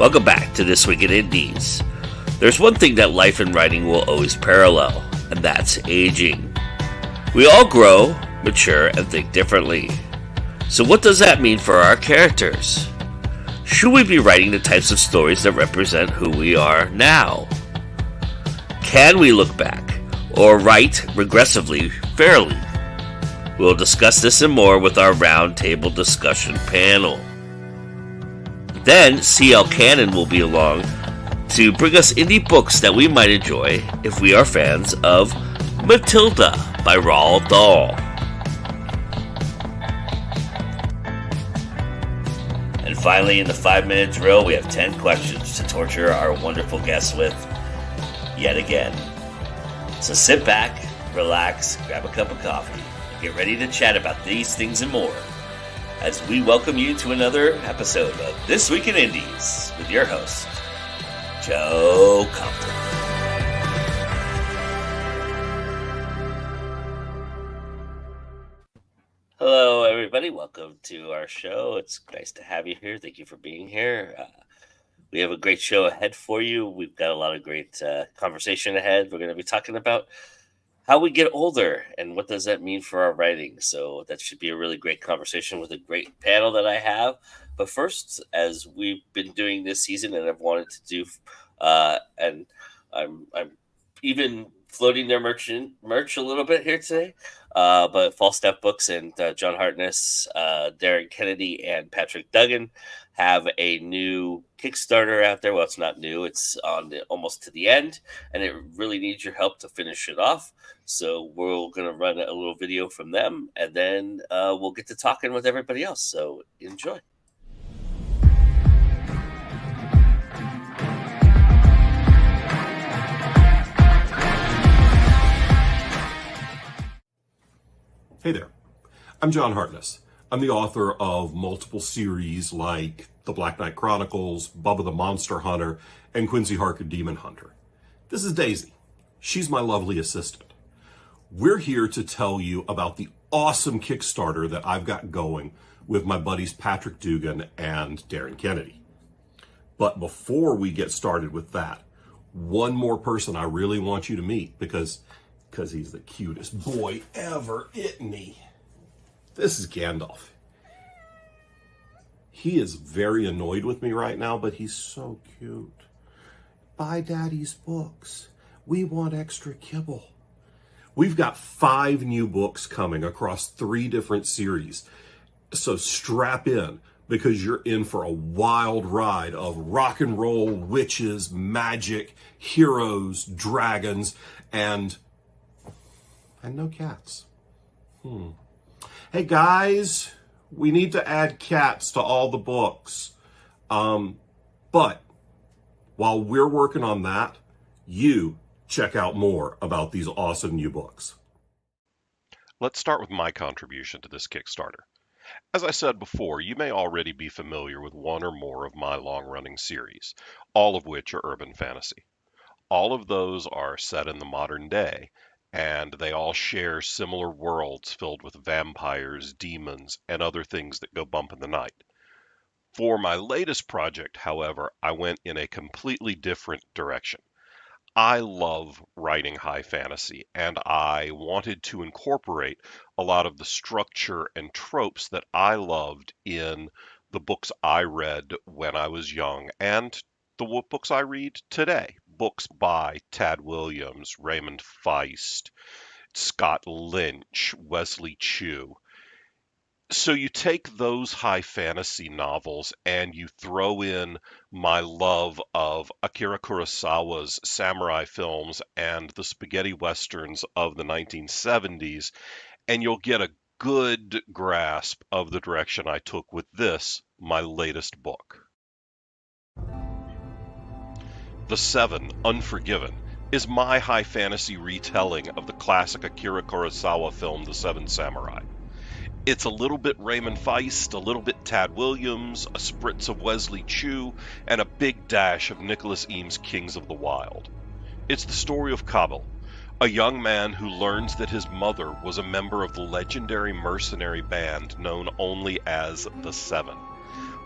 Welcome back to This Week in Indies. There's one thing that life and writing will always parallel, and that's aging. We all grow, mature, and think differently. So what does that mean for our characters? Should we be writing the types of stories that represent who we are now? Can we look back, or write regressively fairly? We'll discuss this and more with our roundtable discussion panel. Then C.L. Cannon will be along to bring us indie books that we might enjoy if we are fans of Matilda by Roald Dahl. And finally, in the 5-minute drill, we have 10 questions to torture our wonderful guests with yet again. So sit back, relax, grab a cup of coffee, and get ready to chat about these things and more as we welcome you to another episode of This Week in Indies with your host, Joe Compton. Hello, everybody. Welcome to our show. It's nice to have you here. Thank you for being here. We have a great show ahead for you. We've got a lot of great conversation ahead. We're going to be talking about how we get older and what does that mean for our writing. So that should be a really great conversation with a great panel that I have. But first, as we've been doing this season and I've wanted to do, and I'm even floating their merch a little bit here today. But Falstaff Books and John Hartness, Darren Kennedy, and Patrick Duggan have a new Kickstarter out there. Well, it's not new. It's on almost to the end, and it really needs your help to finish it off. So we're going to run a little video from them, and then we'll get to talking with everybody else. So enjoy. Hey there, I'm John Hartness. I'm the author of multiple series like The Black Knight Chronicles, Bubba the Monster Hunter, and Quincy Harker Demon Hunter. This is Daisy. She's my lovely assistant. We're here to tell you about the awesome Kickstarter that I've got going with my buddies Patrick Dugan and Darren Kennedy. But before we get started with that, one more person I really want you to meet because he's the cutest boy ever, isn't he? This is Gandalf. He is very annoyed with me right now, but he's so cute. Buy Daddy's books. We want extra kibble. We've got 5 new books coming across 3 different series. So strap in because you're in for a wild ride of rock and roll, witches, magic, heroes, dragons, and no cats. Hey guys, we need to add cats to all the books. But while we're working on that, you check out more about these awesome new books. Let's start with my contribution to this Kickstarter. As I said before, you may already be familiar with one or more of my long-running series, all of which are urban fantasy. All of those are set in the modern day, and they all share similar worlds filled with vampires, demons, and other things that go bump in the night. For my latest project, however, I went in a completely different direction. I love writing high fantasy, and I wanted to incorporate a lot of the structure and tropes that I loved in the books I read when I was young and the books I read today. Books by Tad Williams, Raymond Feist, Scott Lynch, Wesley Chu. So you take those high fantasy novels and you throw in my love of Akira Kurosawa's samurai films and the spaghetti westerns of the 1970s, and you'll get a good grasp of the direction I took with this, my latest book. The Seven, Unforgiven, is my high fantasy retelling of the classic Akira Kurosawa film, The Seven Samurai. It's a little bit Raymond Feist, a little bit Tad Williams, a spritz of Wesley Chu, and a big dash of Nicholas Eames' Kings of the Wild. It's the story of Kabul, a young man who learns that his mother was a member of the legendary mercenary band known only as the Seven.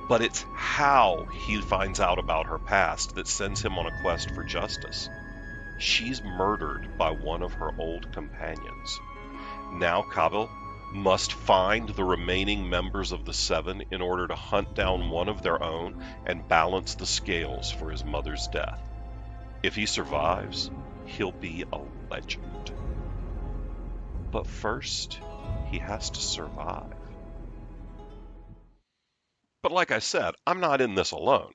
But it's how he finds out about her past that sends him on a quest for justice. She's murdered by one of her old companions. Now Kabil must find the remaining members of the Seven in order to hunt down one of their own and balance the scales for his mother's death. If he survives, he'll be a legend. But first, he has to survive. But like I said, I'm not in this alone.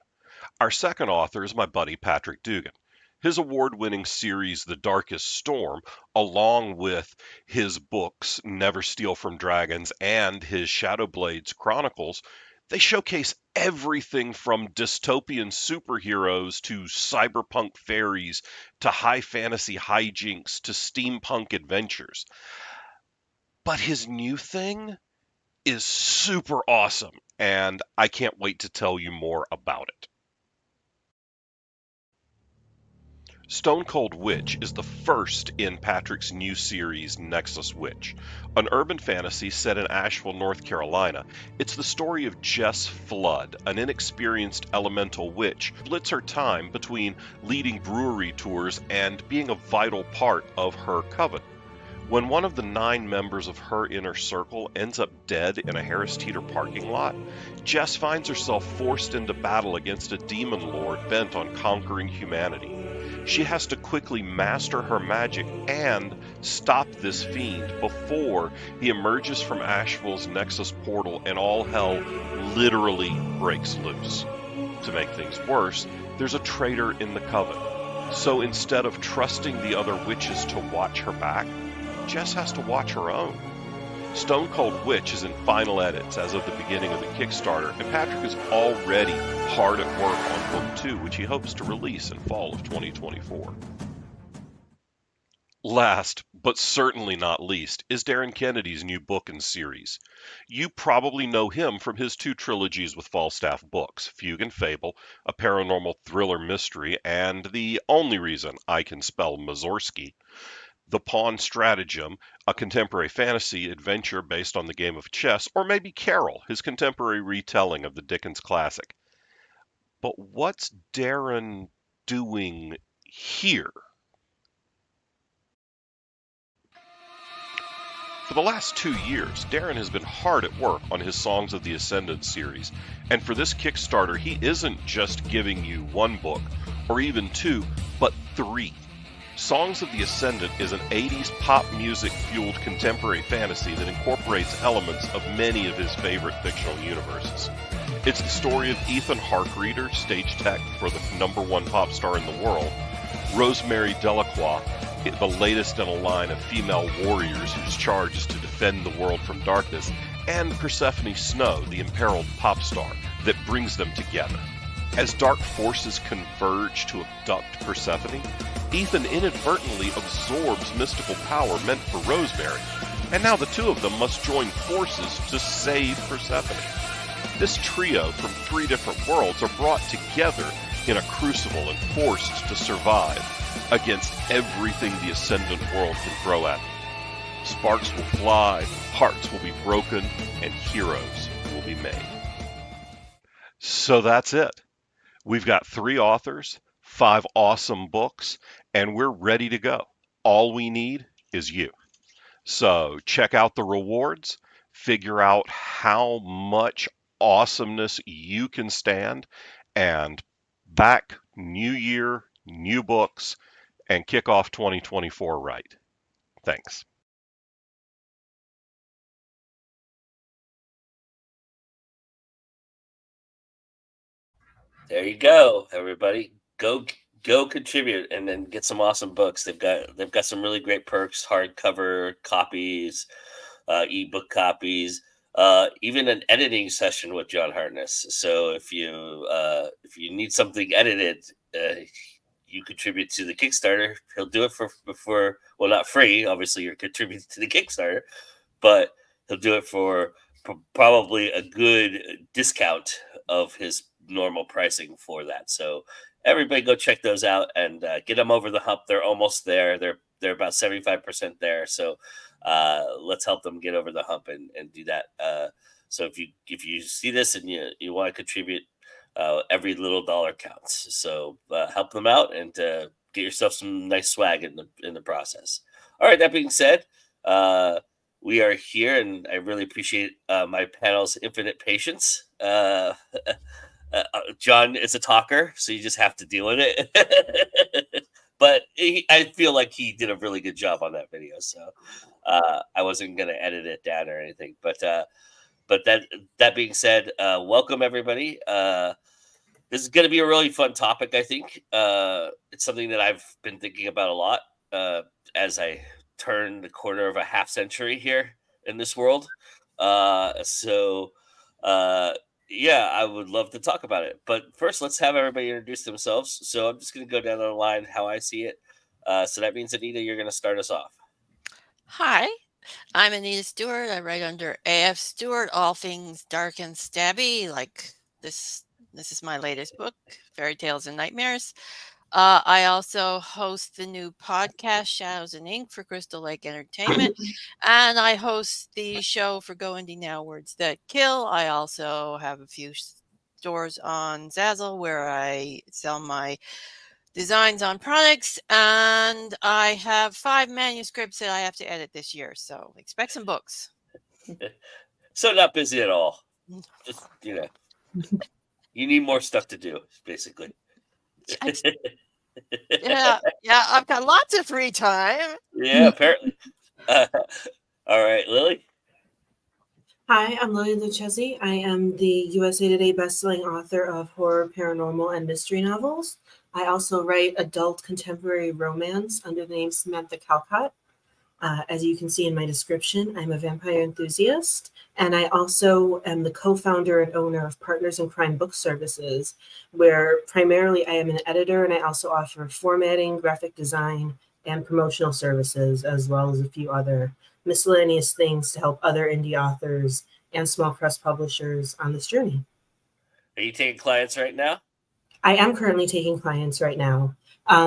Our second author is my buddy Patrick Dugan. His award-winning series, The Darkest Storm, along with his books, Never Steal from Dragons, and his Shadowblades Chronicles, they showcase everything from dystopian superheroes to cyberpunk fairies to high fantasy hijinks to steampunk adventures. But his new thing is super awesome, and I can't wait to tell you more about it. Stone Cold Witch is the first in Patrick's new series, Nexus Witch, an urban fantasy set in Asheville, North Carolina. It's the story of Jess Flood, an inexperienced elemental witch who splits her time between leading brewery tours and being a vital part of her coven. When one of the 9 members of her inner circle ends up dead in a Harris Teeter parking lot, Jess finds herself forced into battle against a demon lord bent on conquering humanity. She has to quickly master her magic and stop this fiend before he emerges from Asheville's Nexus portal and all hell literally breaks loose. To make things worse, there's a traitor in the coven. So instead of trusting the other witches to watch her back, Jess has to watch her own. Stone Cold Witch is in final edits as of the beginning of the Kickstarter, and Patrick is already hard at work on Book 2, which he hopes to release in fall of 2024. Last, but certainly not least, is Darren Kennedy's new book and series. You probably know him from his 2 trilogies with Falstaff Books, Fugue and Fable, a paranormal thriller mystery, and the only reason I can spell Mazorsky, The Pawn Stratagem, a contemporary fantasy adventure based on the game of chess, or maybe Carol, his contemporary retelling of the Dickens classic. But what's Darren doing here? For the last 2 years, Darren has been hard at work on his Songs of the Ascendant series, and for this Kickstarter, he isn't just giving you 1 book, or even 2, but 3. Songs of the Ascendant is an 80s pop music-fueled contemporary fantasy that incorporates elements of many of his favorite fictional universes. It's the story of Ethan Harkreader, stage tech for the #1 pop star in the world, Rosemary Delacroix, the latest in a line of female warriors whose charge is to defend the world from darkness, and Persephone Snow, the imperiled pop star, that brings them together. As dark forces converge to abduct Persephone, Ethan inadvertently absorbs mystical power meant for Rosemary, and now the 2 of them must join forces to save Persephone. This trio from 3 different worlds are brought together in a crucible and forced to survive against everything the Ascendant world can throw at them. Sparks will fly, hearts will be broken, and heroes will be made. So that's it. We've got 3 authors, 5 awesome books, and we're ready to go. All we need is you. So check out the rewards, figure out how much awesomeness you can stand, and back new year, new books, and kick off 2024 right. Thanks. There you go, everybody. Go contribute and then get some awesome books. They've got some really great perks, hardcover copies, ebook copies, even an editing session with John Hartness. So if you need something edited, you contribute to the Kickstarter. He'll do it for well, not free. Obviously, you're contributing to the Kickstarter, but he'll do it for probably a good discount of his normal pricing for that. So everybody go check those out and get them over the hump. They're almost there. They're about 75% there. So let's help them get over the hump and do that. So if you see this and you want to contribute, every little dollar counts. So help them out and get yourself some nice swag in the process. All right. That being said, we are here, and I really appreciate my panel's infinite patience. John is a talker, so you just have to deal with it. But I feel like he did a really good job on that video, so I wasn't going to edit it down or anything. But that being said, welcome everybody. This is going to be a really fun topic, I think. It's something that I've been thinking about a lot as I turn the corner of a half century here in this world. So, yeah, I would love to talk about it. But first, let's have everybody introduce themselves. So I'm just going to go down the line how I see it. So that means, Anita, you're going to start us off. Hi, I'm Anita Stewart. I write under AF Stewart, all things dark and stabby, like this. This is my latest book, Fairy Tales and Nightmares. I also host the new podcast, Shadows and Ink, for Crystal Lake Entertainment, and I host the show for Go Indie Now, Words That Kill. I also have a few stores on Zazzle where I sell my designs on products, and I have 5 manuscripts that I have to edit this year, so expect some books. So not busy at all. Just you need more stuff to do, basically. Yeah, I've got lots of free time. Yeah, apparently. All right, Lily. Hi, I'm Lily Lucchesi. I am the USA Today bestselling author of horror, paranormal, and mystery novels. I also write adult contemporary romance under the name Samantha Calcott. As you can see in my description, I'm a vampire enthusiast, and I also am the co-founder and owner of Partners in Crime Book Services, where primarily I am an editor, and I also offer formatting, graphic design, and promotional services, as well as a few other miscellaneous things to help other indie authors and small press publishers on this journey. Are you taking clients right now? I am currently taking clients right now.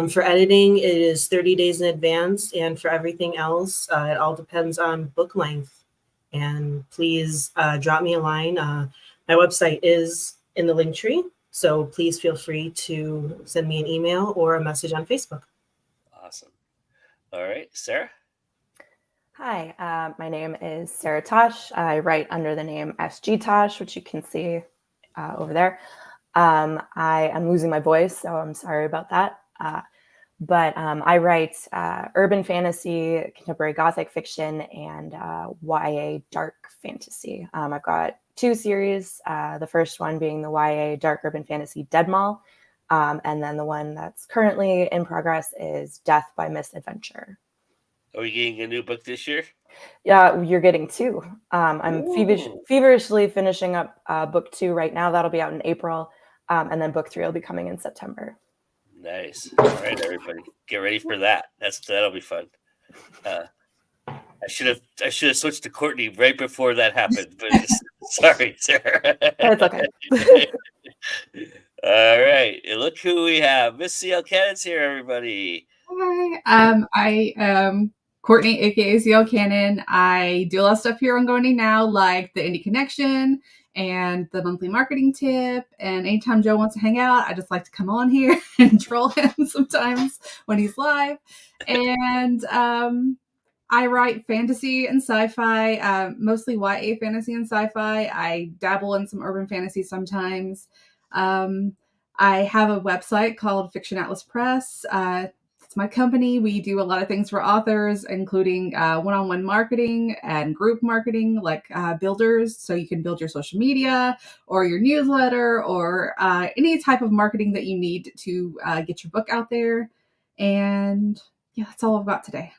For editing, it is 30 days in advance, and for everything else, it all depends on book length. And please drop me a line. My website is in the link tree, so please feel free to send me an email or a message on Facebook. Awesome. All right, Sarah. Hi, my name is Sarah Tosh. I write under the name SG Tosh, which you can see over there. I am losing my voice, so I'm sorry about that. But I write urban fantasy, contemporary gothic fiction, and YA dark fantasy. I've got 2 series, the first one being the YA dark urban fantasy Dead Mall, and then the one that's currently in progress is Death by Misadventure. Are we getting a new book this year? Yeah, you're getting 2. I'm feverishly finishing up book 2 right now. That'll be out in April. And then book 3 will be coming in September. Nice. All right, everybody, get ready for that. That'll be fun. I should have switched to Courtney right before that happened, but sorry, Sarah. It's okay. All right, look who we have. Miss CL Cannon's here, everybody. Hi, I am Courtney, aka CL Cannon. I do a lot of stuff here on Go Indie Now, like the Indie Connection and the monthly marketing tip. And anytime Joe wants to hang out, I just like to come on here and troll him sometimes when he's live. And I write fantasy and sci-fi, mostly YA fantasy and sci-fi. I dabble in some urban fantasy sometimes. I have a website called Fiction Atlas Press. It's my company. We do a lot of things for authors, including one-on-one marketing and group marketing, like builders. So you can build your social media or your newsletter or any type of marketing that you need to get your book out there. And yeah, that's all I've got today.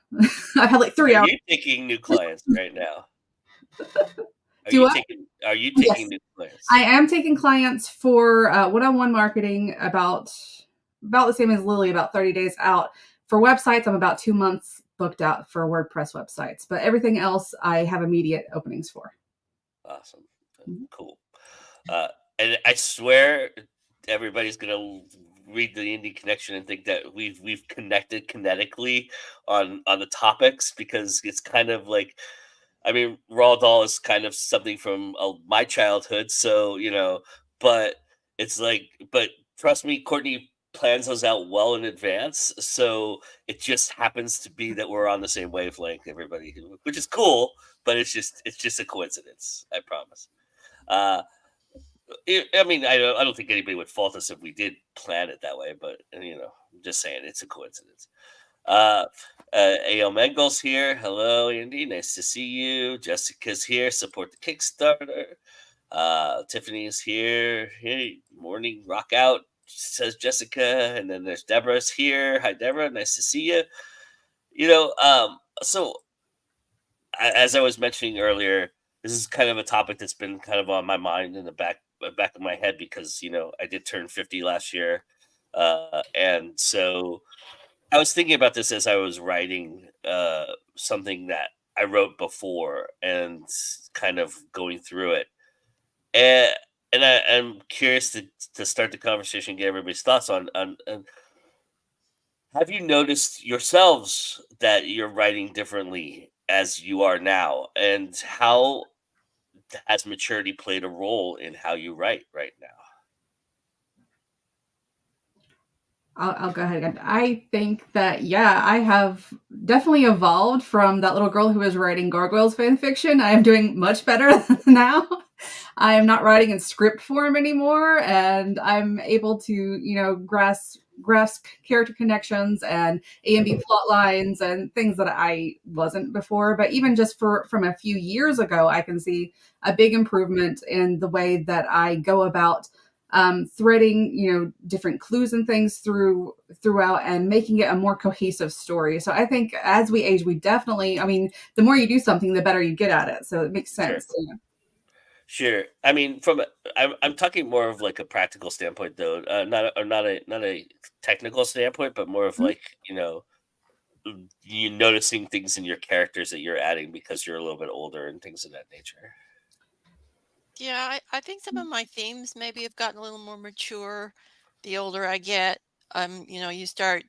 I've had like 3 hours. Are you taking new clients right now? Are you taking Yes. new clients? I am taking clients for one-on-one marketing about the same as Lily, about 30 days out. For websites, I'm about 2 months booked out for WordPress websites, but everything else I have immediate openings for. Awesome. Cool. And I swear everybody's going to read the Indie Connection and think that we've connected kinetically on the topics, because it's kind of like I mean, Roald Dahl is kind of something from my childhood, so but it's like, but trust me, Courtney plans those out well in advance, so it just happens to be that we're on the same wavelength, everybody, which is cool, but it's just a coincidence, I promise. Uh, I mean, I don't think anybody would fault us if we did plan it that way, but I'm just saying it's a coincidence. Uh, A.L. Mengel's here. Hello, Andy. Nice to see you. Jessica's here. Support the Kickstarter. Tiffany's here. Hey, morning. Rock out, says Jessica. And then there's Deborah's here. Hi, Deborah. Nice to see you. So as I was mentioning earlier, this is kind of a topic that's been kind of on my mind in the back of my head because I did turn 50 last year, and so I was thinking about this as I was writing something that I wrote before and kind of going through it. And, I'm curious to start the conversation, get everybody's thoughts on have you noticed yourselves that you're writing differently as you are now? And how has maturity played a role in how you write right now? I'll go ahead again. I think that, yeah, I have definitely evolved from that little girl who was writing Gargoyles fan fiction. I am doing much better now. I am not writing in script form anymore, and I'm able to, grasp character connections and A and B plot lines and things that I wasn't before. But even just from a few years ago, I can see a big improvement in the way that I go about threading, different clues and things throughout and making it a more cohesive story. So I think as we age, we definitely, the more you do something, the better you get at it. So it makes sense. Sure. Sure. I mean, I'm talking more of like a practical standpoint, though, not a technical standpoint, but more of like you noticing things in your characters that you're adding because you're a little bit older and things of that nature. Yeah, I think some of my themes maybe have gotten a little more mature the older I get. You start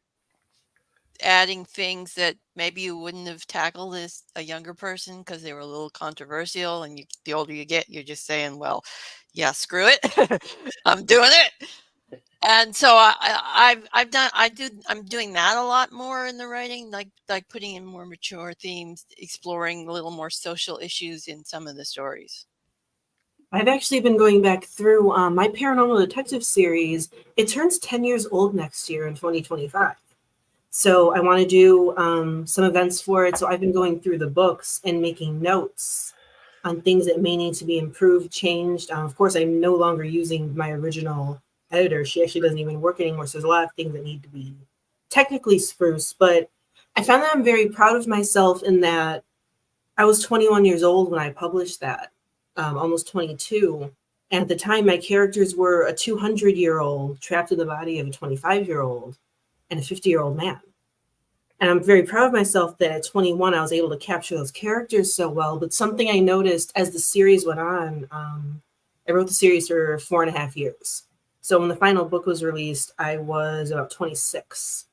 adding things that maybe you wouldn't have tackled as a younger person because they were a little controversial. And the older you get, you're just saying, well, yeah, screw it. I'm doing it. And so I'm doing that a lot more in the writing, like putting in more mature themes, exploring a little more social issues in some of the stories. I've actually been going back through my paranormal detective series. It turns 10 years old next year in 2025. So I want to do some events for it. So I've been going through the books and making notes on things that may need to be improved, changed. Of course, I'm no longer using my original editor. She actually doesn't even work anymore. So there's a lot of things that need to be technically spruce. But I found that I'm very proud of myself in that I was 21 years old when I published that. Almost 22. And at the time, my characters were a 200-year-old trapped in the body of a 25-year-old and a 50-year-old man. And I'm very proud of myself that at 21, I was able to capture those characters so well. But something I noticed as the series went on, I wrote the series for 4.5 years. So when the final book was released, I was about 26.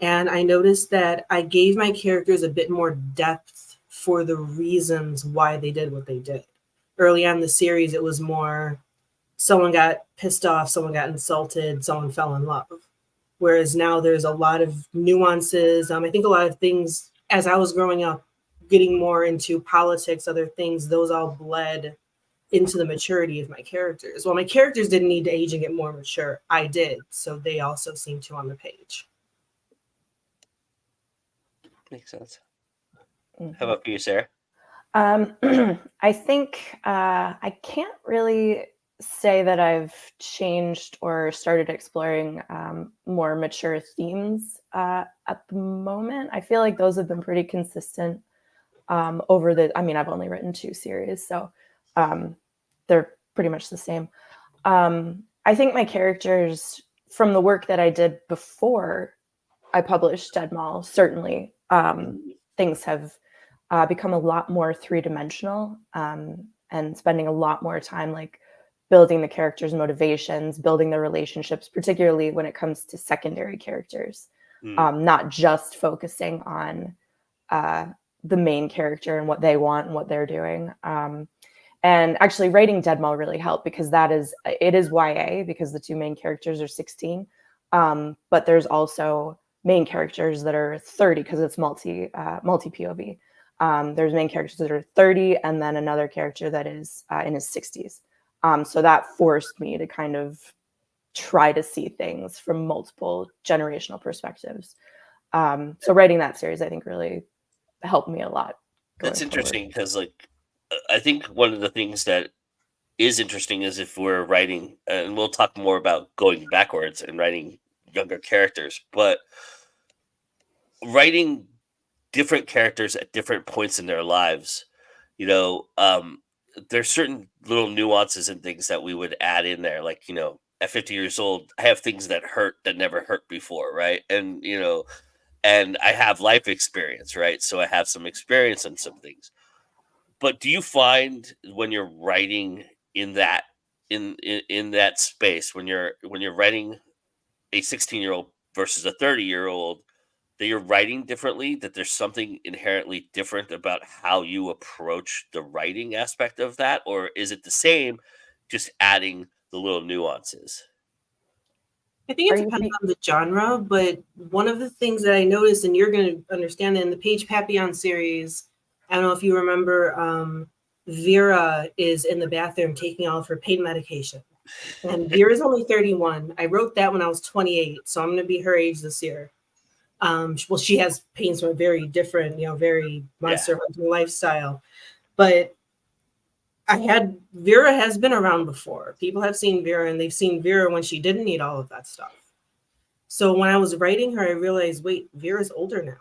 And I noticed that I gave my characters a bit more depth for the reasons why they did what they did. Early on in the series, it was more someone got pissed off, someone got insulted, someone fell in love. Whereas now there's a lot of nuances. I think a lot of things, as I was growing up, getting more into politics, other things, those all bled into the maturity of my characters. Well, my characters didn't need to age and get more mature. I did. So they also seem to on the page. Makes sense. How about for you, Sarah? I think I can't really say that I've changed or started exploring more mature themes at the moment. I feel like those have been pretty consistent over I've only written 2 series, so they're pretty much the same. I think my characters from the work that I did before I published Dead Mall, certainly things have become a lot more 3-dimensional and spending a lot more time like building the characters' motivations, building the relationships, particularly when it comes to secondary characters, not just focusing on the main character and what they want and what they're doing. And actually writing Deadmau really helped because it is YA because the two main characters are 16. But there's also main characters that are 30 because it's multi POV. There's main characters that are 30 and then another character that is in his 60s. So that forced me to kind of try to see things from multiple generational perspectives. So writing that series, I think, really helped me a lot. That's interesting because, like, I think one of the things that is interesting is if we're writing, and we'll talk more about going backwards and writing younger characters, but writing different characters at different points in their lives, there's certain little nuances and things that we would add in there. Like, at 50 years old, I have things that hurt that never hurt before, right? And I have life experience, right? So I have some experience in some things. But do you find when you're writing in that in that space, when you're writing a 16-year-old versus a 30-year-old, that you're writing differently, that there's something inherently different about how you approach the writing aspect of that? Or is it the same, just adding the little nuances? I think it depends on the genre, but one of the things that I noticed, and you're going to understand that in the Paige Papillon series, I don't know if you remember, Vera is in the bathroom taking all of her pain medication. And Vera's only 31. I wrote that when I was 28, so I'm going to be her age this year. Well, she has pains from a very different, very monster hunting lifestyle. But Vera has been around before. People have seen Vera, and they've seen Vera when she didn't need all of that stuff. So when I was writing her, I realized, wait, Vera's older now.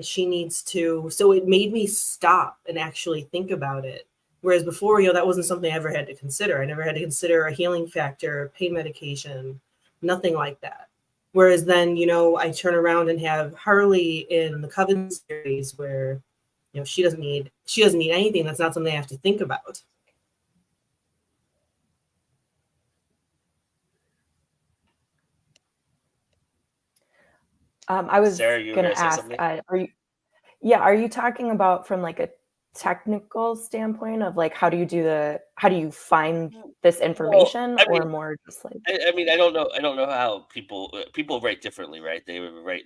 She needs to, so it made me stop and actually think about it. Whereas before, that wasn't something I ever had to consider. I never had to consider a healing factor, pain medication, nothing like that. Whereas then, I turn around and have Harley in the Coven series where, she doesn't need anything. That's not something I have to think about. I was Sarah, going to ask, are you talking about from like a technical standpoint of like, how do you find this information, or more just like? I mean, I don't know how people write differently, right? They write,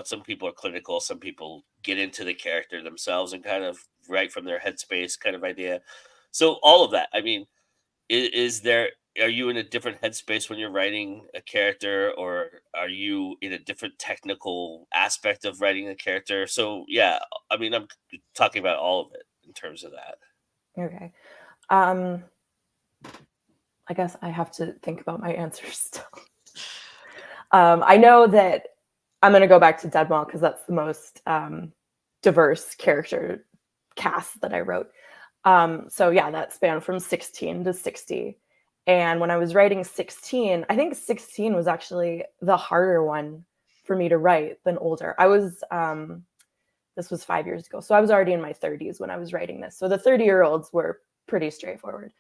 some people are clinical, some people get into the character themselves and kind of write from their headspace kind of idea. So all of that, I mean, are you in a different headspace when you're writing a character, or are you in a different technical aspect of writing a character? So yeah, I mean, I'm talking about all of it in terms of that. Okay. I guess I have to think about my answers still. I know that I'm going to go back to Deadmau because that's the most diverse character cast that I wrote. So yeah, that spanned from 16 to 60. And when I was writing 16, I think 16 was actually the harder one for me to write than older. This was 5 years ago. So I was already in my 30s when I was writing this. So the 30-year-olds were pretty straightforward.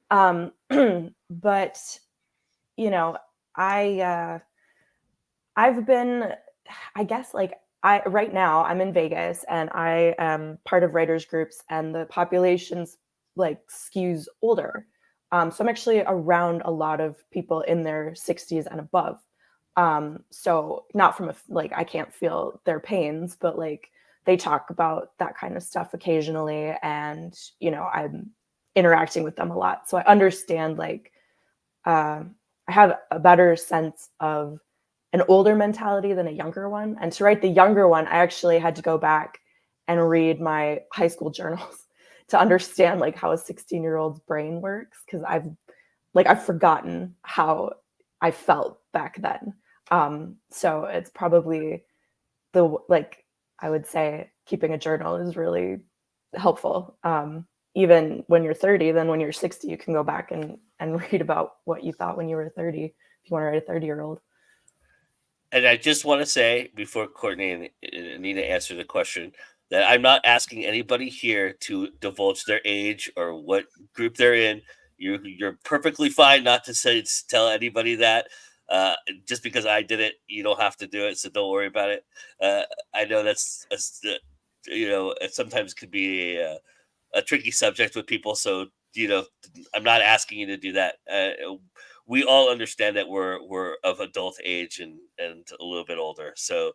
But, I've been, I guess, like, right now I'm in Vegas and I am part of writers groups, and the population's like skews older. So I'm actually around a lot of people in their 60s and above. So not from I can't feel their pains, but like they talk about that kind of stuff occasionally, and I'm interacting with them a lot, so I understand I have a better sense of an older mentality than a younger one. And to write the younger one, I actually had to go back and read my high school journals to understand how a 16-year-old's brain works, because I've forgotten how I felt back then. So it's probably I would say keeping a journal is really helpful. Even when you're 30, then when you're 60, you can go back and read about what you thought when you were 30, if you want to write a 30-year-old. And I just want to say, before Courtney and Anita answer the question, that I'm not asking anybody here to divulge their age or what group they're in. You're perfectly fine not to tell anybody that. Just because I did it, you don't have to do it, so don't worry about it. I know that's it sometimes could be a tricky subject with people. So, I'm not asking you to do that. We all understand that we're of adult age and a little bit older. So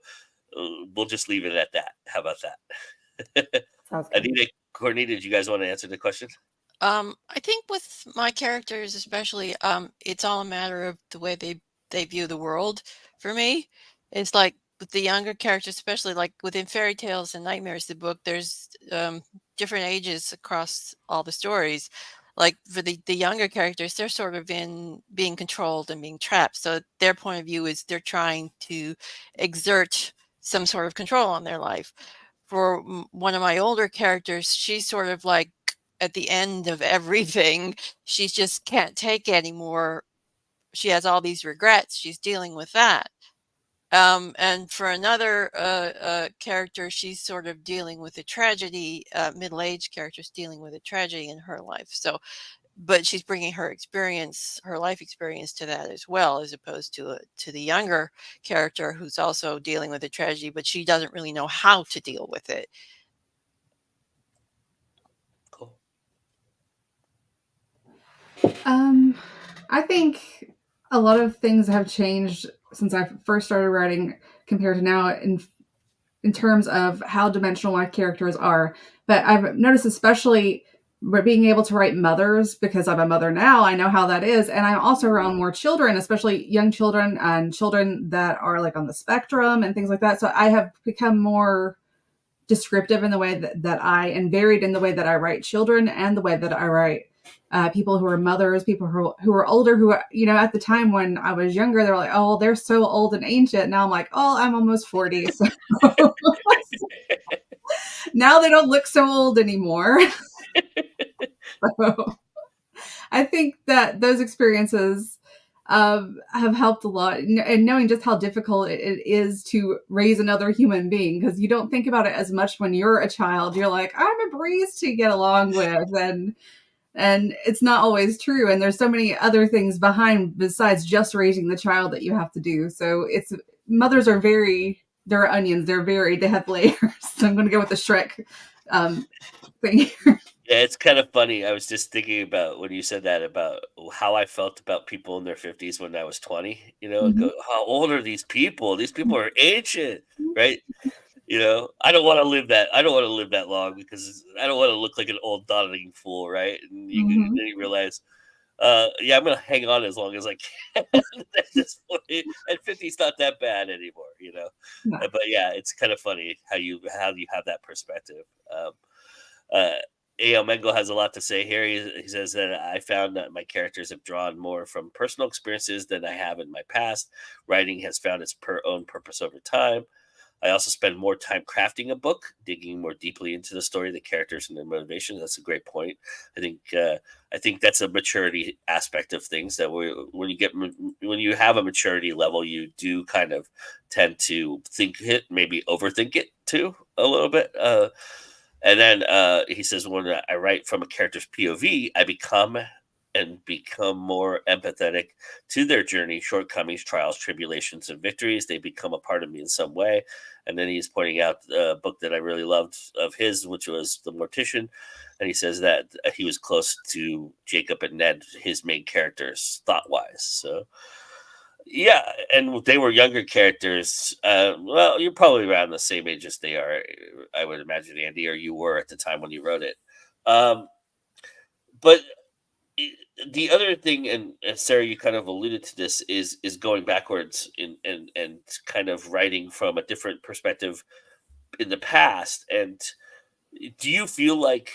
we'll just leave it at that. How about that? Sounds good. Anita, Courtney, did you guys want to answer the question? I think with my characters especially, it's all a matter of the way they view the world. For me, it's like with the younger characters, especially like within Fairy Tales and Nightmares, the book, there's different ages across all the stories. Like for the younger characters, they're sort of in being controlled and being trapped. So their point of view is they're trying to exert some sort of control on their life. For one of my older characters, she's sort of like at the end of everything. She just can't take anymore. She has all these regrets. She's dealing with that. And for another character, she's sort of dealing with a tragedy. Middle-aged character's dealing with a tragedy in her life. So, but she's bringing her experience, her life experience, to that as well, as opposed to the younger character who's also dealing with a tragedy, but she doesn't really know how to deal with it. Cool. I think a lot of things have changed since I first started writing compared to now in terms of how dimensional my characters are. But I've noticed, especially being able to write mothers, because I'm a mother now, I know how that is. And I'm also around more children, especially young children and children that are like on the spectrum and things like that. So I have become more descriptive in the way and varied in the way that I write children and the way that I write people who are mothers, people who are older, who are, at the time when I was younger, they're like, oh, they're so old and ancient. Now I'm like, oh, I'm almost 40. So now they don't look so old anymore. So I think that those experiences have helped a lot, and knowing just how difficult it is to raise another human being, because you don't think about it as much when you're a child. You're like, I'm a breeze to get along with, and it's not always true. And there's so many other things behind besides just raising the child that you have to do. So mothers are they're onions. They're they have layers. So I'm going to go with the Shrek thing. Yeah, it's kind of funny. I was just thinking about when you said that about how I felt about people in their 50s when I was 20, and go, how old are these people? These people are ancient, right? I don't want to live that. I don't want to live that long because I don't want to look like an old doddering fool, right? And then you realize, yeah, I'm gonna hang on as long as I can. At this point, and 50 is not that bad anymore, No. But yeah, it's kind of funny how you have that perspective. Uh, A.L. Mengel has a lot to say here. He says that I found that my characters have drawn more from personal experiences than I have in my past. Writing has found its own purpose over time. I also spend more time crafting a book, digging more deeply into the story, the characters, and their motivations. That's a great point. I think that's a maturity aspect of things that when you have a maturity level, you do kind of tend to think it, maybe overthink it too a little bit. And then he says, when I write from a character's POV, I become more empathetic to their journey, shortcomings, trials, tribulations, and victories. They become a part of me in some way. And then he's pointing out a book that I really loved of his, which was The Mortician. And he says that he was close to Jacob and Ned, his main characters, thought-wise. So, yeah, and they were younger characters. Well, you're probably around the same age as they are, I would imagine, Andy, or you were at the time when you wrote it. But the other thing, and Sarah, you kind of alluded to this, is going backwards and kind of writing from a different perspective in the past. And do you feel like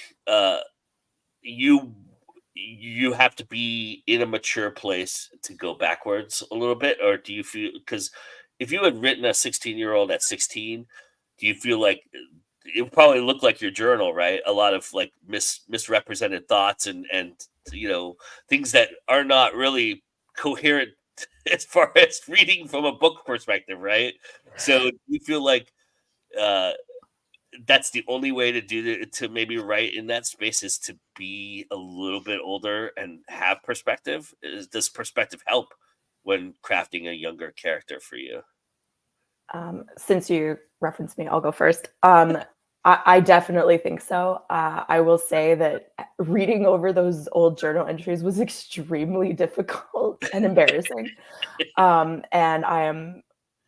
you have to be in a mature place to go backwards a little bit, or do you feel, because if you had written a 16-year-old at 16, do you feel like it would probably look like your journal, right? A lot of like misrepresented thoughts and things that are not really coherent as far as reading from a book perspective, right? So you feel like uh that's the only way to to maybe write in that space is to be a little bit older and have perspective. Does perspective help when crafting a younger character for you? Since you referenced me, I'll go first. I definitely think so. I will say that reading over those old journal entries was extremely difficult and embarrassing. And I am,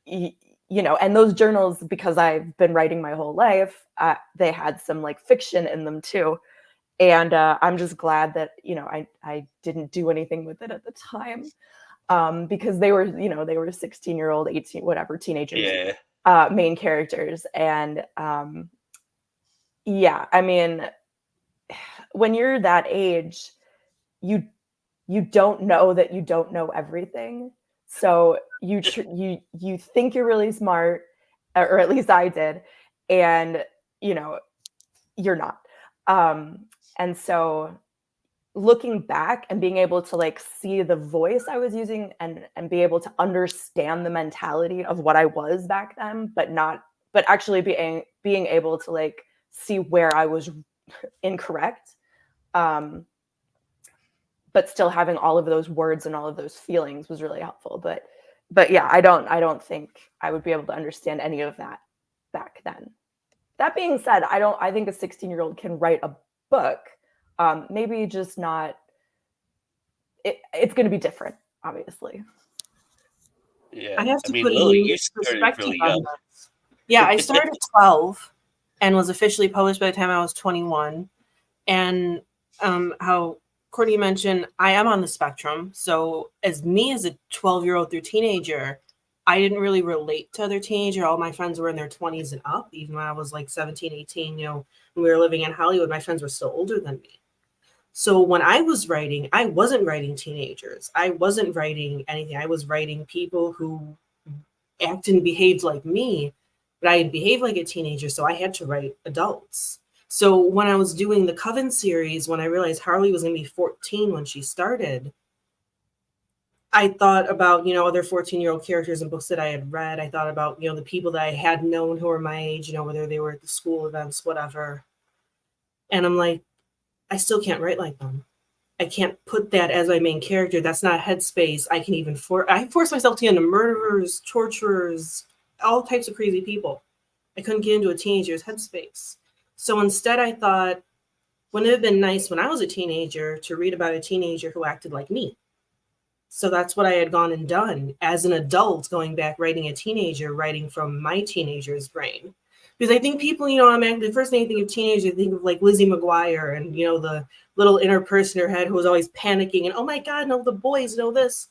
and those journals, because I've been writing my whole life, they had some like fiction in them too. And I'm just glad that, I didn't do anything with it at the time, because they were 16-year-old, 18, whatever, teenagers, main characters. And yeah, I mean, when you're that age, you don't know that you don't know everything. So you think you're really smart, or at least I did, and you're not. And so looking back and being able to like see the voice I was using and be able to understand the mentality of what I was back then, but actually being able to like see where I was incorrect, but still having all of those words and all of those feelings was really helpful. But yeah, I don't think I would be able to understand any of that back then. That being said, I think a 16-year-old can write a book. Maybe just not. It's going to be different, obviously. Yeah, I have to put Lily, a you started perspective really on young. this. Yeah, I started at 12 and was officially published by the time I was 21. And how Courtney mentioned, I am on the spectrum. So as me as a 12-year-old through teenager, I didn't really relate to other teenagers. All my friends were in their 20s and up. Even when I was like 17, 18, when we were living in Hollywood, my friends were still older than me. So when I was writing, I wasn't writing teenagers. I wasn't writing anything. I was writing people who acted and behaved like me, but I had behaved like a teenager, so I had to write adults. So when I was doing the Coven series, when I realized Harley was going to be 14 when she started, I thought about, other 14-year-old characters and books that I had read. I thought about, the people that I had known who were my age, whether they were at the school events, whatever. And I'm like, I still can't write like them. I can't put that as my main character. That's not a headspace. I can even I force myself to get into murderers, torturers, all types of crazy people. I couldn't get into a teenager's headspace. So instead I thought, wouldn't it have been nice when I was a teenager to read about a teenager who acted like me? So that's what I had gone and done as an adult, going back, writing a teenager, writing from my teenager's brain. Because I think people, the first thing I think of teenagers, I think of like Lizzie McGuire and, the little inner person in her head who was always panicking and, oh my God, no, the boys know this.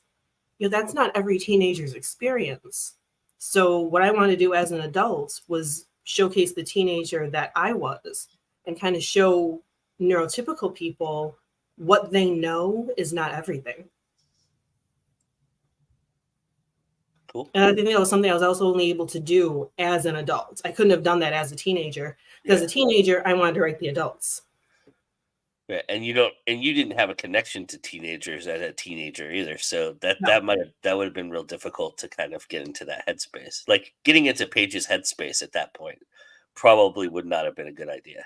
That's not every teenager's experience. So what I wanted to do as an adult was showcase the teenager that I was and kind of show neurotypical people what they know is not everything. Cool. And I think that was something I was also only able to do as an adult. I couldn't have done that as a teenager. Because as a teenager, I wanted to write the adults. Yeah, and you didn't have a connection to teenagers as a teenager either. So that would have been real difficult to kind of get into that headspace. Like getting into Paige's headspace at that point probably would not have been a good idea.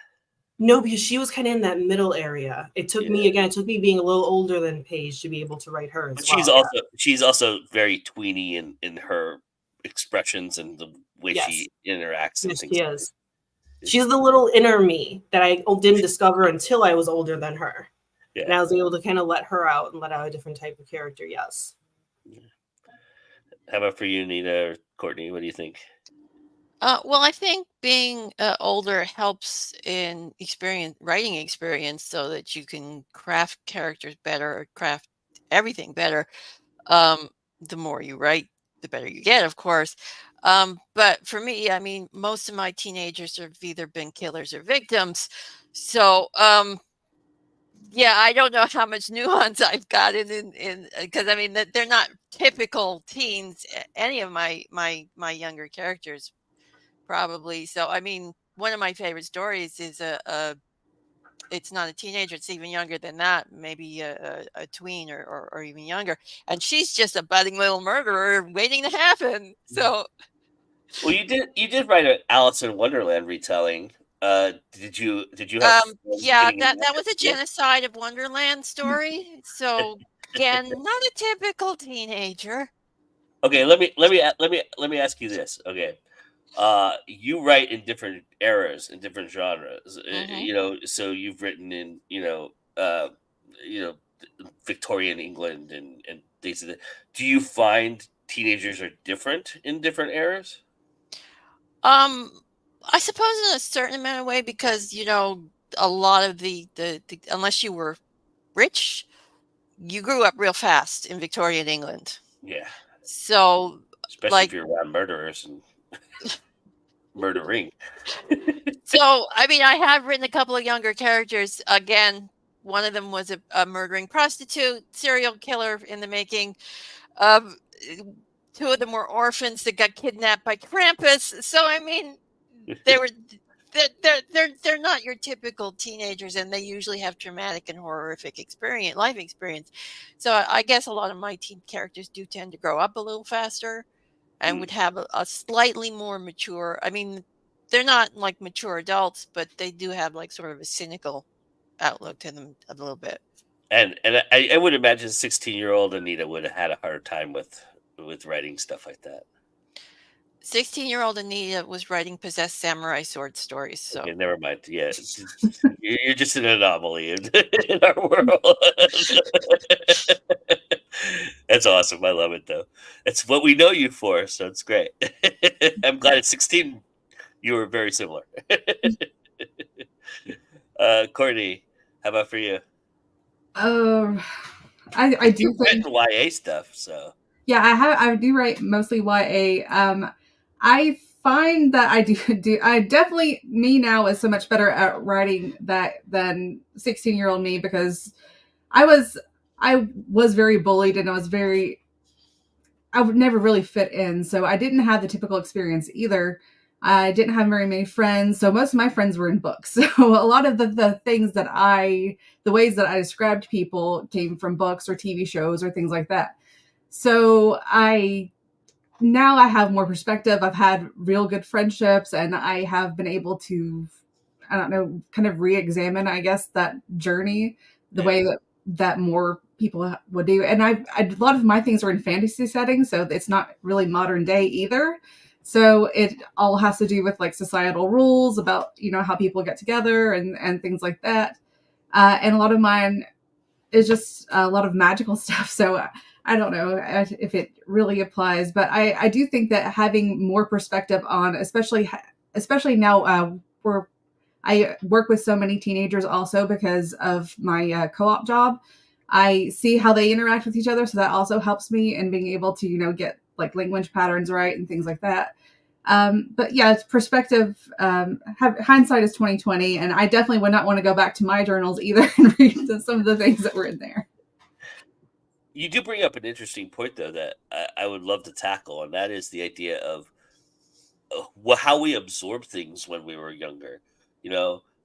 No, because she was kind of in that middle area. It took me being a little older than Paige to be able to write her as well. She's also very tweeny in her expressions and the way she interacts and things. She is. She's the little inner me that I didn't discover until I was older than her. Yeah. And I was able to kind of let her out and let out a different type of character, yes. How about for you, Nina or Courtney? What do you think? Well, I think being older helps in writing experience so that you can craft characters better, or craft everything better. The more you write, the better you get, of course. But for me, I mean, most of my teenagers have either been killers or victims. So, yeah, I don't know how much nuance I've got in because I mean they're not typical teens. Any of my younger characters, probably. So, I mean, one of my favorite stories is it's not a teenager, it's even younger than that, maybe a tween or even younger. And she's just a budding little murderer waiting to happen. So, well, you did write an Alice in Wonderland retelling. Did you have yeah, that was a genocide of Wonderland story. So again, not a typical teenager. Okay, let me ask you this. Okay, you write in different eras, in different genres. Hmm. So you've written in you know Victorian England and things. Do you find teenagers are different in different eras? Um, I suppose in a certain amount of way because a lot of the unless you were rich, you grew up real fast in Victorian England. Yeah, So, especially if like, you're around murderers and murdering. I mean, I have written a couple of younger characters. Again, one of them was a murdering prostitute, serial killer in the making. Um, Two of them were orphans that got kidnapped by Krampus. So, I mean, they were they're not your typical teenagers, and they usually have traumatic and horrific life experience. So I guess a lot of my teen characters do tend to grow up a little faster and Mm. would have a slightly more mature. I mean, they're not like mature adults, but they do have like sort of a cynical outlook to them a little bit. And I would imagine 16-year-old Anita would have had a hard time with writing stuff like that. 16-year-old Anita was writing possessed samurai sword stories. So Okay, never mind. Yeah, you're just an anomaly in our world. That's awesome. I love it though. It's what we know you for, so it's great. I'm glad at 16 you were very similar. Courtney, how about for you? Um, I do You've think, written YA stuff, so yeah, I do write mostly YA. I find that I I definitely, me now is so much better at writing that than 16-year-old me, because I was I was very bullied, and I would never really fit in. So I didn't have the typical experience either. I didn't have very many friends. So most of my friends were in books. So a lot of the things the ways that I described people came from books or TV shows or things like that. So now I have more perspective. I've had real good friendships, and I have been able to, I don't know, kind of re-examine, I guess, that journey the yeah. way that more people would do. And a lot of my things are in fantasy settings, so it's not really modern day either. So it all has to do with like societal rules about how people get together and things like that. And a lot of mine is just a lot of magical stuff. So I don't know if it really applies, but I do think that having more perspective on, especially now, where I work with so many teenagers also because of my co-op job, I see how they interact with each other. So that also helps me in being able to, get like language patterns right and things like that. But yeah, it's perspective. Hindsight is 2020, and I definitely would not want to go back to my journals either and read some of the things that were in there. You do bring up an interesting point, though, that I would love to tackle, and that is the idea of how we absorb things when we were younger.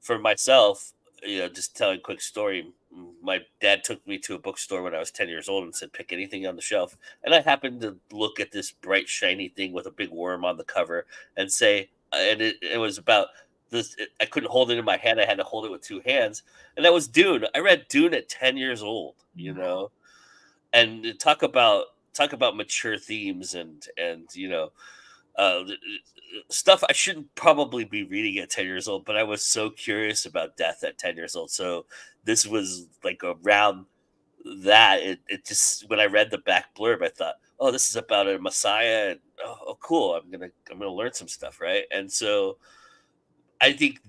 For myself, just telling a quick story. My dad took me to a bookstore when I was 10 years old and said, "Pick anything on the shelf." And I happened to look at this bright, shiny thing with a big worm on the cover and say, and it was about this. I couldn't hold it in my hand; I had to hold it with two hands, and that was Dune. I read Dune at 10 years old. And talk about mature themes and uh, stuff I shouldn't probably be reading at 10 years old, but I was so curious about death at 10 years old. So this was like around that. It just, when I read the back blurb, I thought, oh, this is about a Messiah. And, oh, cool. I'm gonna learn some stuff, right? And so I think,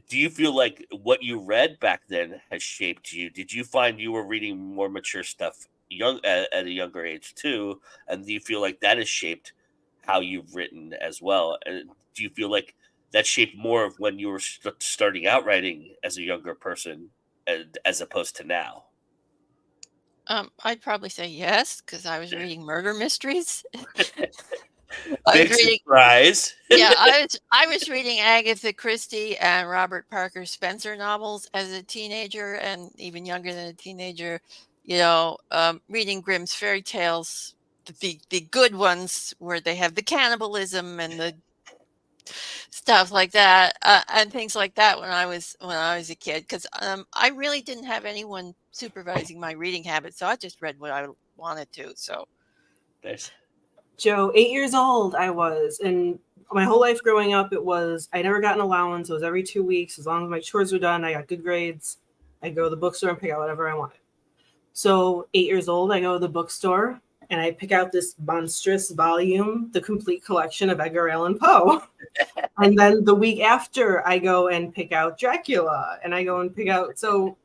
do you feel like what you read back then has shaped you? Did you find you were reading more mature stuff at a younger age too? And do you feel like that has shaped how you've written as well? And do you feel like that shaped more of when you were starting out writing as a younger person, as opposed to now? I'd probably say yes because I was reading murder mysteries. I was Big reading surprise. Yeah, I was reading Agatha Christie and Robert Parker Spencer novels as a teenager, and even younger than a teenager. Reading Grimm's fairy tales, the good ones where they have the cannibalism and the stuff like that, and things like that when I was a kid. Because I really didn't have anyone supervising my reading habits, so I just read what I wanted to. So Nice. Joe, 8 years old I was, and my whole life growing up, it was, I never got an allowance. It was every 2 weeks. As long as my chores were done, I got good grades. I'd go to the bookstore and pick out whatever I wanted. So 8 years old, I go to the bookstore and I pick out this monstrous volume, the complete collection of Edgar Allan Poe. And then the week after, I go and pick out Dracula, and I go and pick out. So,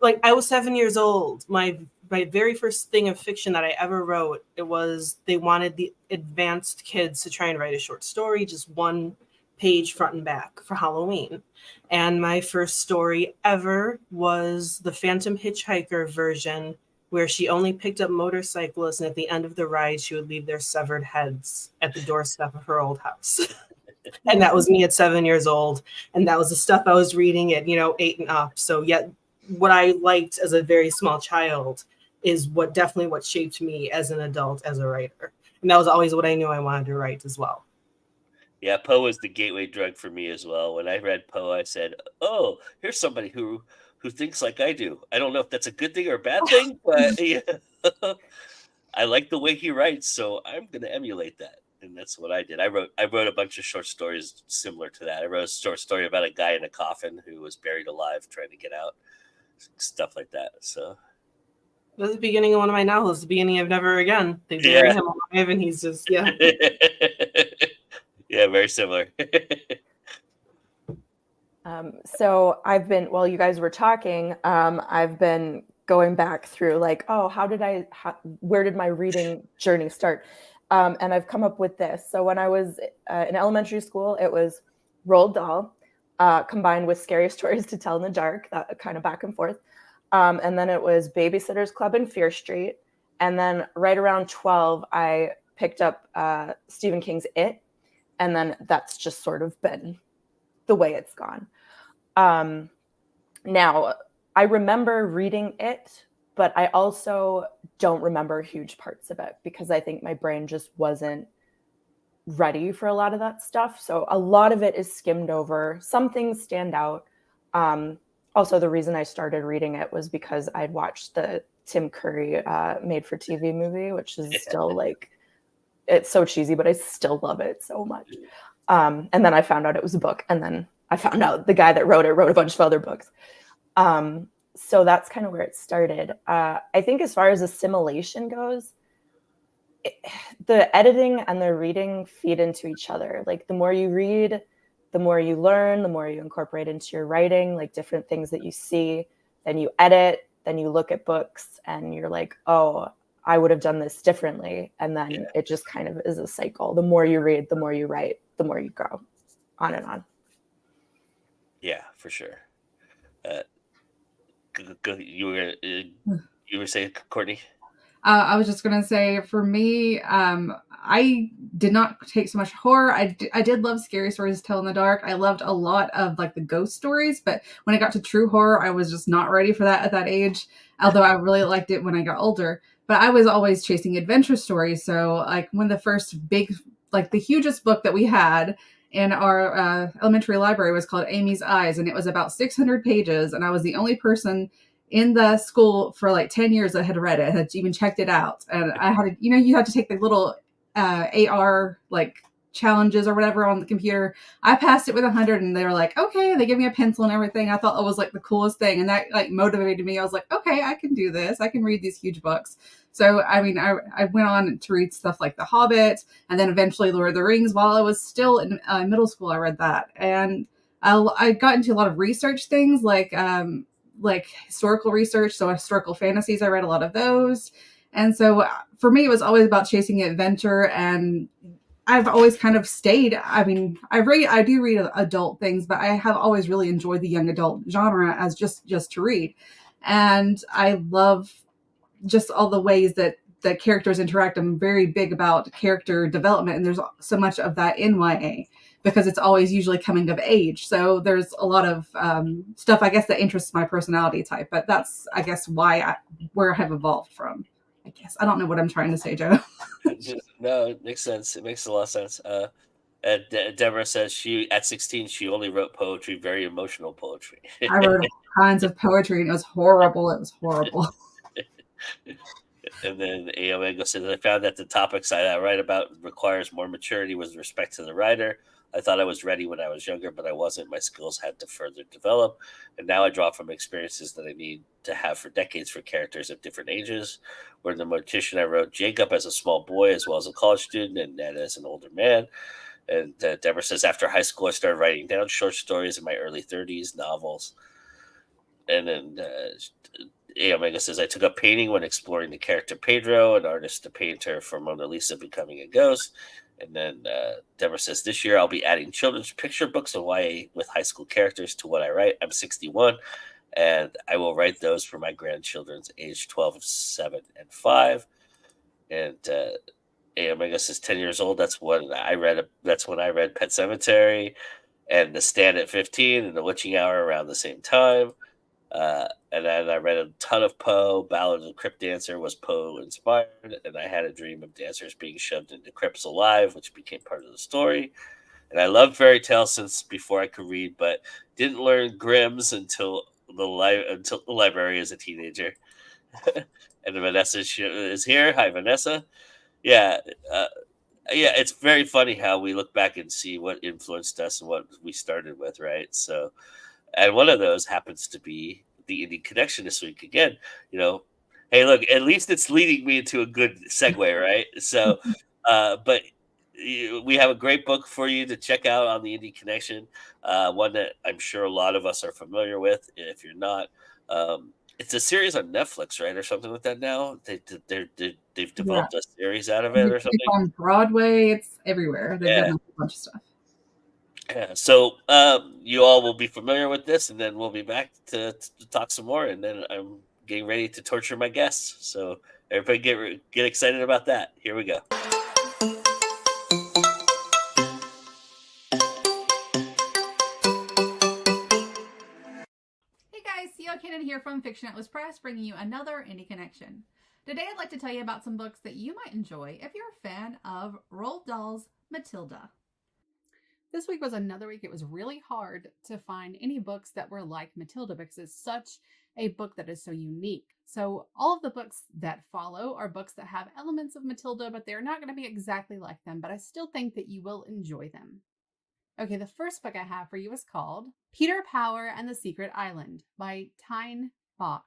like, I was 7 years old. My very first thing of fiction that I ever wrote, it was, they wanted the advanced kids to try and write a short story, just one page front and back for Halloween. And my first story ever was the Phantom Hitchhiker version, where she only picked up motorcyclists, and at the end of the ride, she would leave their severed heads at the doorstep of her old house. And that was me at 7 years old. And that was the stuff I was reading at, 8 and up. So yet what I liked as a very small child is what shaped me as an adult, as a writer. And that was always what I knew I wanted to write as well. Yeah, Poe was the gateway drug for me as well. When I read Poe, I said, "Oh, here's somebody who thinks like I do." I don't know if that's a good thing or a bad thing, but yeah, I like the way he writes, so I'm going to emulate that. And that's what I did. I wrote a bunch of short stories similar to that. I wrote a short story about a guy in a coffin who was buried alive trying to get out, stuff like that. So That's the beginning of one of my novels, the beginning of Never Again. They bury him alive, and he's just, yeah. Yeah, very similar. So I've been, while you guys were talking, I've been going back through like, oh, where did my reading journey start? And I've come up with this. So when I was in elementary school, it was Roald Dahl combined with Scary Stories to Tell in the Dark, that kind of back and forth. And then it was Babysitter's Club and Fear Street. And then right around 12, I picked up Stephen King's It. And then that's just sort of been the way it's gone. Now, I remember reading it, but I also don't remember huge parts of it because I think my brain just wasn't ready for a lot of that stuff. So a lot of it is skimmed over. Some things stand out. Also, the reason I started reading it was because I'd watched the Tim Curry made-for-TV movie, which is still like, it's so cheesy, but I still love it so much. And then I found out it was a book, and then I found out the guy that wrote it wrote a bunch of other books. So that's kind of where it started. I think as far as assimilation goes, the editing and the reading feed into each other. Like the more you read, the more you learn, the more you incorporate into your writing, like different things that you see, then you edit, then you look at books and you're like, oh, I would have done this differently. And then it just kind of is a cycle. The more you read, the more you write, the more you grow, on and on. Yeah, for sure. You were saying, Courtney? I was just going to say, for me, I did not take so much horror. I did love Scary Stories to Tell in the Dark. I loved a lot of like the ghost stories, but when I got to true horror, I was just not ready for that at that age, although I really liked it when I got older. But I was always chasing adventure stories. So like one of the first big, like the hugest book that we had in our elementary library was called Amy's Eyes, and it was about 600 pages, and I was the only person in the school for like 10 years that had read it, had even checked it out. And I had to, you had to take the little AR like challenges or whatever on the computer. I passed it with 100 and they were like, okay, they gave me a pencil and everything. I thought it was like the coolest thing. And that like motivated me. I was like, okay, I can do this. I can read these huge books. So, I mean, I went on to read stuff like The Hobbit and then eventually Lord of the Rings. While I was still in middle school, I read that. And I got into a lot of research things like historical research. So historical fantasies, I read a lot of those. And so for me, it was always about chasing adventure. And I've always kind of stayed. I mean, I do read adult things, but I have always really enjoyed the young adult genre as just to read. And I love just all the ways that characters interact. I'm very big about character development. And there's so much of that in YA because it's always usually coming of age. So there's a lot of stuff, I guess, that interests my personality type. But that's, I guess, where I have evolved from. I guess. I don't know what I'm trying to say, Joe. No, it makes sense. It makes a lot of sense. Deborah says at 16, she only wrote poetry, very emotional poetry. I wrote all kinds of poetry and it was horrible. It was horrible. And then Aomengo says, I found that the topics I write about requires more maturity with respect to the writer. I thought I was ready when I was younger, but I wasn't. My skills had to further develop. And now I draw from experiences that I need to have for decades for characters of different ages. Where in The Mortician, I wrote Jacob as a small boy as well as a college student, and Ned as an older man. And Deborah says, after high school, I started writing down short stories in my early 30s, novels. And then Omega says, I took up painting when exploring the character Pedro, an artist to painter for Mona Lisa becoming a ghost. And then Deborah says, this year I'll be adding children's picture books of YA with high school characters to what I write. I'm 61, and I will write those for my grandchildren's age 12, 7, and 5. And Omega says, 10 years old. That's when I read. That's when I read Pet Cemetery and The Stand at 15 and The Witching Hour around the same time. And then I read a ton of Poe. Ballad of the Crypt Dancer was Poe inspired, and I had a dream of dancers being shoved into crypts alive, which became part of the story. And I loved fairy tales since before I could read, but didn't learn Grimm's until the library as a teenager. And Vanessa is here. Hi, Vanessa. Yeah, uh, yeah. It's very funny how we look back and see what influenced us and what we started with, right? So, and one of those happens to be the Indie Connection this week again. Hey, look, at least it's leading me into a good segue, right? So, but we have a great book for you to check out on the Indie Connection, one that I'm sure a lot of us are familiar with. If you're not, it's a series on Netflix, right, or something like that. Now they've Yeah. developed a series out of it, or It's something. on Broadway. It's everywhere. They've Yeah. done a bunch of stuff. Yeah, so you all will be familiar with this, and then we'll be back to talk some more. And then I'm getting ready to torture my guests. So everybody get excited about that. Here we go. Hey guys, C.O. Cannon here from Fiction Atlas Press, bringing you another Indie Connection. Today I'd like to tell you about some books that you might enjoy if you're a fan of Roald Dahl's Matilda. This week was another week it was really hard to find any books that were like Matilda because it's such a book that is so unique. So all of the books that follow are books that have elements of Matilda, but they're not going to be exactly like them, but I still think that you will enjoy them. Okay, the first book I have for you is called Peter Power and the Secret Island by Tyne Bach.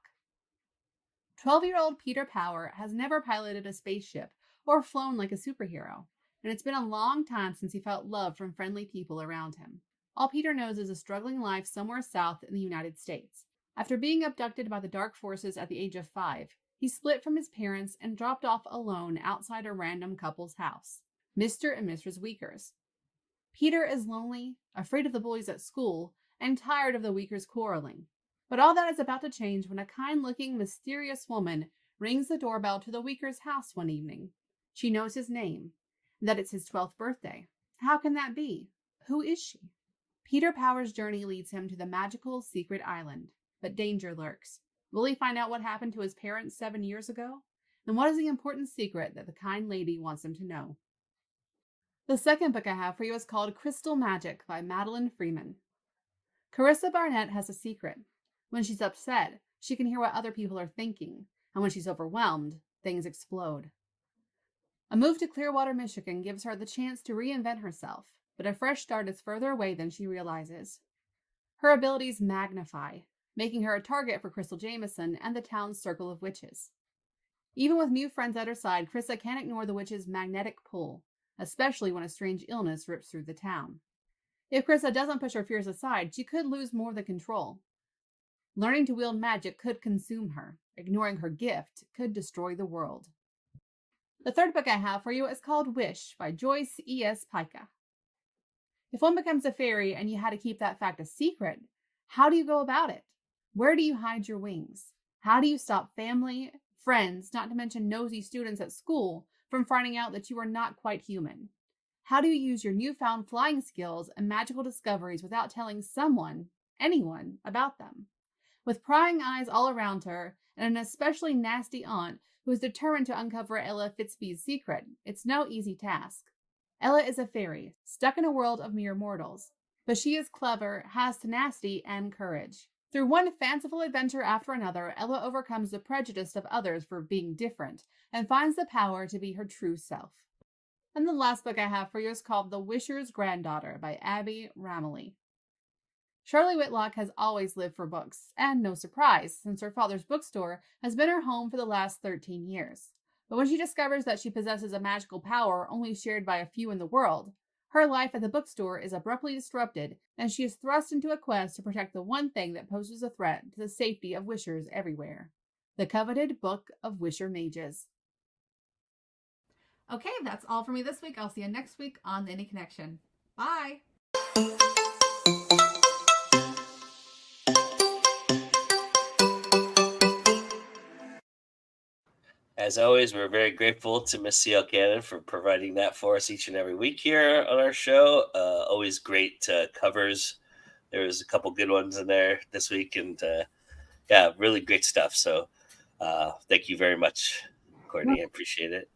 12-year-old Peter Power has never piloted a spaceship or flown like a superhero, and it's been a long time since he felt love from friendly people around him. All Peter knows is a struggling life somewhere south in the United States. After being abducted by the dark forces at the age of 5, he split from his parents and dropped off alone outside a random couple's house, Mr. and Mrs. Weekers. Peter is lonely, afraid of the bullies at school, and tired of the Weekers quarreling. But all that is about to change when a kind-looking, mysterious woman rings the doorbell to the Weekers' house one evening. She knows his name, that it's his 12th birthday. How can that be? Who is she? Peter Power's journey leads him to the magical secret island, but danger lurks. Will he find out what happened to his parents 7 years ago? And what is the important secret that the kind lady wants him to know? The second book I have for you is called Crystal Magic by Madeline Freeman. Carissa Barnett has a secret. When she's upset, she can hear what other people are thinking, and when she's overwhelmed, things explode. A move to Clearwater, Michigan gives her the chance to reinvent herself, but a fresh start is further away than she realizes. Her abilities magnify, making her a target for Crystal Jameson and the town's circle of witches. Even with new friends at her side, Carissa can't ignore the witches' magnetic pull, especially when a strange illness rips through the town. If Carissa doesn't push her fears aside, she could lose more than control. Learning to wield magic could consume her. Ignoring her gift could destroy the world. The third book I have for you is called Wish by Joyce E.S. Pica. If one becomes a fairy and you had to keep that fact a secret, how do you go about it? Where do you hide your wings? How do you stop family, friends, not to mention nosy students at school, from finding out that you are not quite human? How do you use your newfound flying skills and magical discoveries without telling someone, anyone, about them? With prying eyes all around her, and an especially nasty aunt who is determined to uncover Ella Fitzby's secret, it's no easy task. Ella is a fairy, stuck in a world of mere mortals, but she is clever, has tenacity and courage. Through one fanciful adventure after another, Ella overcomes the prejudice of others for being different and finds the power to be her true self. And the last book I have for you is called The Wisher's Granddaughter by Abby Ramilly. Shirley Whitlock has always lived for books, and no surprise, since her father's bookstore has been her home for the last 13 years. But when she discovers that she possesses a magical power only shared by a few in the world, her life at the bookstore is abruptly disrupted, and she is thrust into a quest to protect the one thing that poses a threat to the safety of wishers everywhere: the coveted Book of Wisher Mages. Okay, that's all for me this week. I'll see you next week on the Indie Connection. Bye! As always, we're very grateful to Miss C.L. Cannon for providing that for us each and every week here on our show. Always great covers. There was a couple good ones in there this week, and yeah, really great stuff. So thank you very much, Courtney. I appreciate it.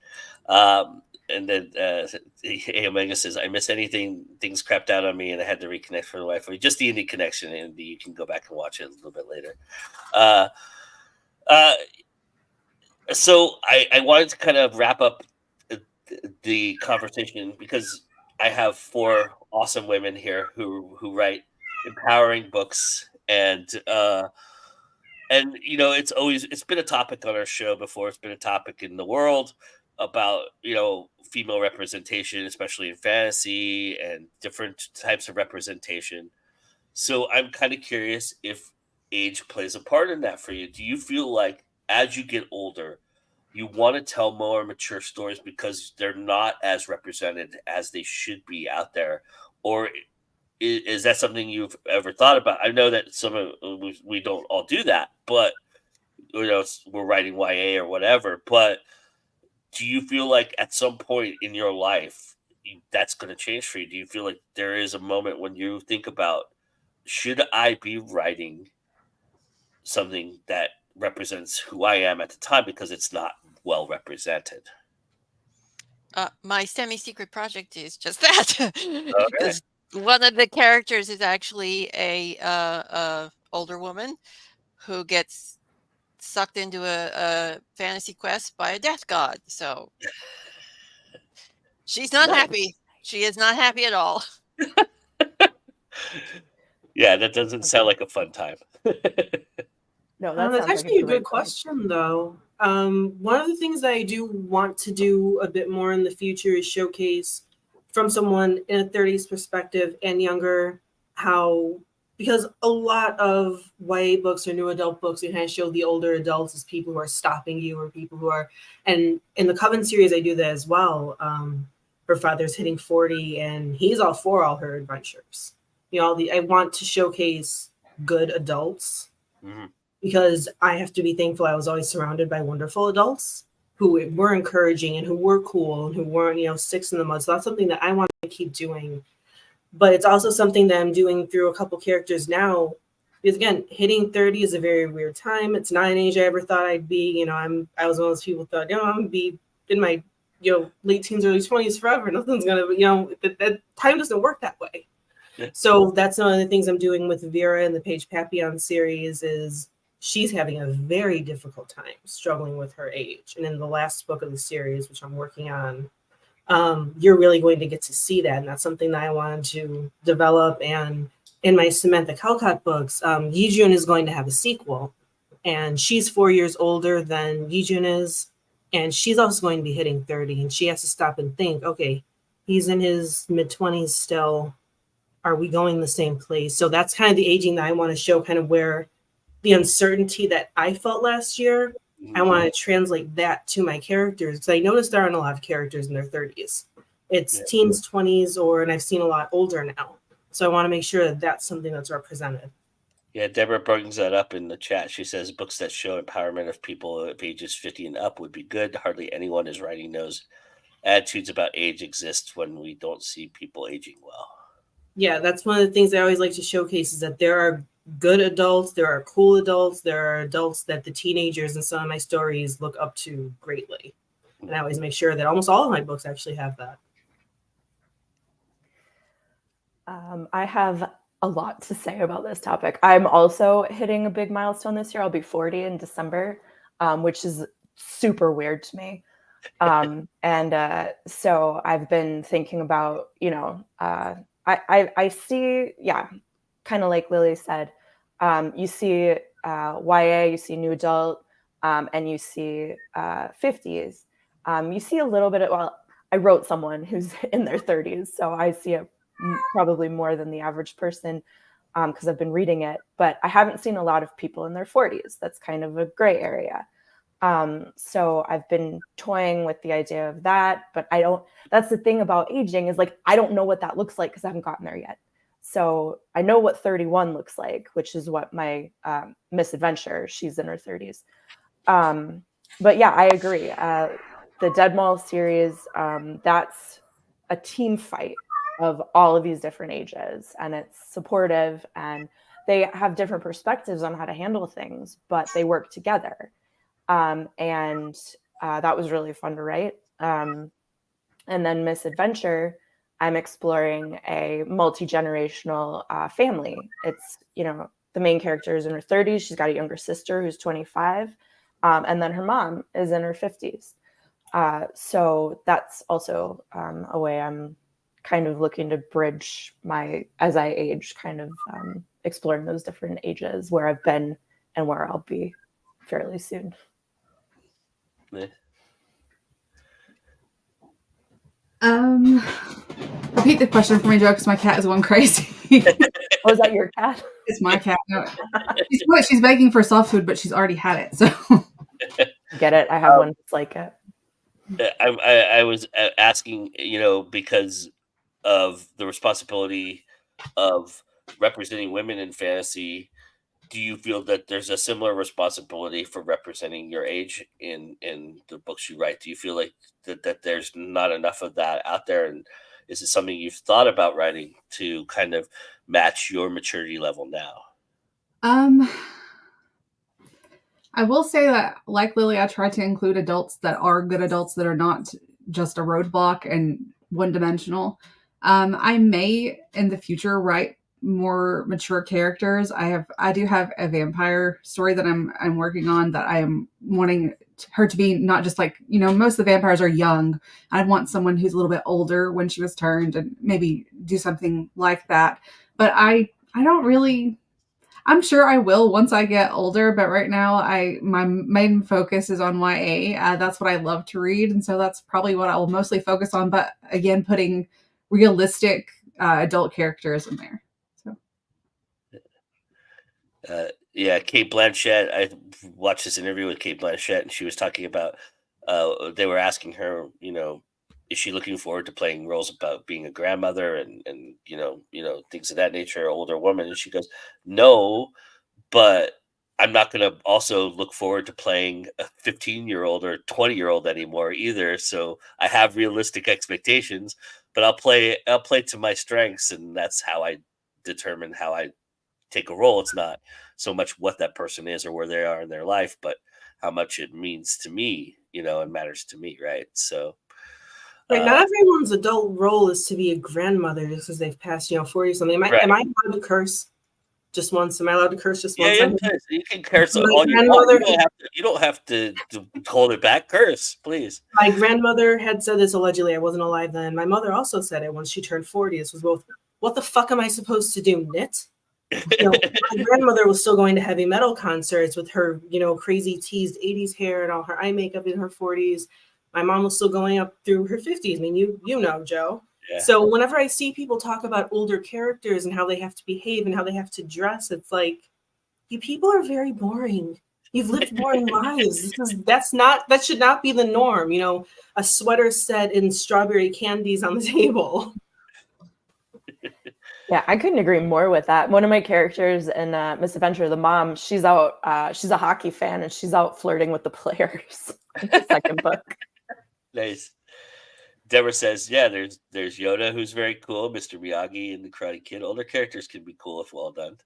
And then A. Omega says, I miss anything. Things crapped out on me, and I had to reconnect from the Wi-Fi. Just the Indie Connection, and you can go back and watch it a little bit later. So I wanted to kind of wrap up the conversation because I have 4 awesome women here who write empowering books, and it's been a topic on our show before. It's been a topic in the world about female representation, especially in fantasy and different types of representation. So I'm kind of curious if age plays a part in that for you. Do you feel like as you get older, you want to tell more mature stories because they're not as represented as they should be out there? Or is that something you've ever thought about? I know that we don't all do that, but we're writing YA or whatever. But do you feel like at some point in your life that's going to change for you? Do you feel like there is a moment when you think about, should I be writing something that represents who I am at the time because it's not well represented? My semi-secret project is just that, because one of the characters is actually a older woman who gets sucked into a fantasy quest by a death god. So she's not happy. She is not happy at all. Yeah, that doesn't sound like a fun time. No, that that's sounds actually like a good question, though. One of the things that I do want to do a bit more in the future is showcase from someone in a 30s perspective and younger because a lot of YA books or new adult books, they kind of show the older adults as people who are stopping you or people who are, and in the Coven series, I do that as well. Her father's hitting 40 and he's all for all her adventures. I want to showcase good adults. Mm-hmm. Because I have to be thankful I was always surrounded by wonderful adults who were encouraging and who were cool and who weren't, sticks in the mud. So that's something that I want to keep doing. But it's also something that I'm doing through a couple characters now. Because again, hitting 30 is a very weird time. It's not an age I ever thought I'd be. I was one of those people who thought, I'm gonna be in my late teens, early 20s forever. Nothing's gonna, that time doesn't work that way. Yeah. So that's one of the things I'm doing with Vera and the Paige Papillon series is she's having a very difficult time struggling with her age. And in the last book of the series, which I'm working on, you're really going to get to see that. And that's something that I wanted to develop. And in my Samantha Calcott books, Yijun is going to have a sequel. And she's 4 years older than Yijun is. And she's also going to be hitting 30. And she has to stop and think, okay, he's in his mid-20s still. Are we going the same place? So that's kind of the aging that I want to show, kind of where the uncertainty that I felt last year, I want to translate that to my characters. Because I noticed there aren't a lot of characters in their 30s. It's teens, 20s, and I've seen a lot older now. So I want to make sure that that's something that's represented. Yeah, Deborah brings that up in the chat. She says books that show empowerment of people of ages 50 and up would be good. Hardly anyone is writing those. Attitudes about age exist when we don't see people aging well. Yeah, that's one of the things I always like to showcase is that there are good adults, there are cool adults, there are adults that the teenagers in some of my stories look up to greatly. And I always make sure that almost all of my books actually have that. I have a lot to say about this topic. I'm also hitting a big milestone this year. I'll be 40 in December, which is super weird to me. So I've been thinking about, I see, kind of like Lily said, you see YA, you see new adult, and you see 50s. You see a little bit of, I wrote someone who's in their 30s, so I see it probably more than the average person because I've been reading it, but I haven't seen a lot of people in their 40s. That's kind of a gray area. So I've been toying with the idea of that, but that's the thing about aging is like, I don't know what that looks like because I haven't gotten there yet. So I know what 31 looks like, which is what my misadventure, she's in her 30s. But yeah, I agree. The Dead Mall series, that's a team fight of all of these different ages, and it's supportive, and they have different perspectives on how to handle things, but they work together. That was really fun to write. And then Misadventure, I'm exploring a multi-generational family. It's, the main character is in her 30s. She's got a younger sister who's 25. And then her mom is in her 50s. So that's also a way I'm kind of looking to bridge as I age, kind of exploring those different ages, where I've been and where I'll be fairly soon. Repeat the question for me, Joe, because my cat is going crazy. Oh, is that your cat? It's my cat. No. She's begging for soft food, but she's already had it. So get it. I have one that's like it. I was asking, because of the responsibility of representing women in fantasy. Do you feel that there's a similar responsibility for representing your age in the books you write? Do you feel like that there's not enough of that out there? And is it something you've thought about writing to kind of match your maturity level now? I will say that, like Lily, I try to include adults that are good adults that are not just a roadblock and one-dimensional. I may in the future write more mature characters. I do have a vampire story that I'm working on that I am wanting her to be not just like, most of the vampires are young. I want someone who's a little bit older when she was turned and maybe do something like that. But I don't really, I'm sure I will once I get older, but right now my main focus is on YA. That's what I love to read, and so that's probably what I will mostly focus on. But again, putting realistic adult characters in there. Yeah, Kate Blanchett. I watched this interview with Kate Blanchett, and she was talking about. They were asking her, is she looking forward to playing roles about being a grandmother and things of that nature, older woman? And she goes, no, but I'm not going to also look forward to playing a 15-year-old or 20-year-old anymore either. So I have realistic expectations, but I'll play to my strengths, and that's how I determine how I take a role. It's not so much what that person is or where they are in their life, but how much it means to me, and matters to me, right? So Right, not everyone's adult role is to be a grandmother just because they've passed, 40 or something. Am I allowed to curse just once? Am I allowed to curse just once? Yeah, you can curse all you want. You don't have to hold it back. Curse, please. My grandmother had said this allegedly. I wasn't alive then. My mother also said it once she turned 40. This was both, what the fuck am I supposed to do, knit? My grandmother was still going to heavy metal concerts with her, crazy teased 80s hair and all her eye makeup in her 40s. My mom was still going up through her 50s. I mean, you know, Joe. Yeah. So whenever I see people talk about older characters and how they have to behave and how they have to dress, it's like, you people are very boring. You've lived boring lives. That should not be the norm. A sweater set in strawberry candies on the table. Yeah, I couldn't agree more with that. One of my characters in Misadventure, the mom, she's out. She's a hockey fan, and she's out flirting with the players in the second book. Nice. Deborah says, "Yeah, there's Yoda, who's very cool. Mr. Miyagi and the Karate Kid. Older characters can be cool if well done."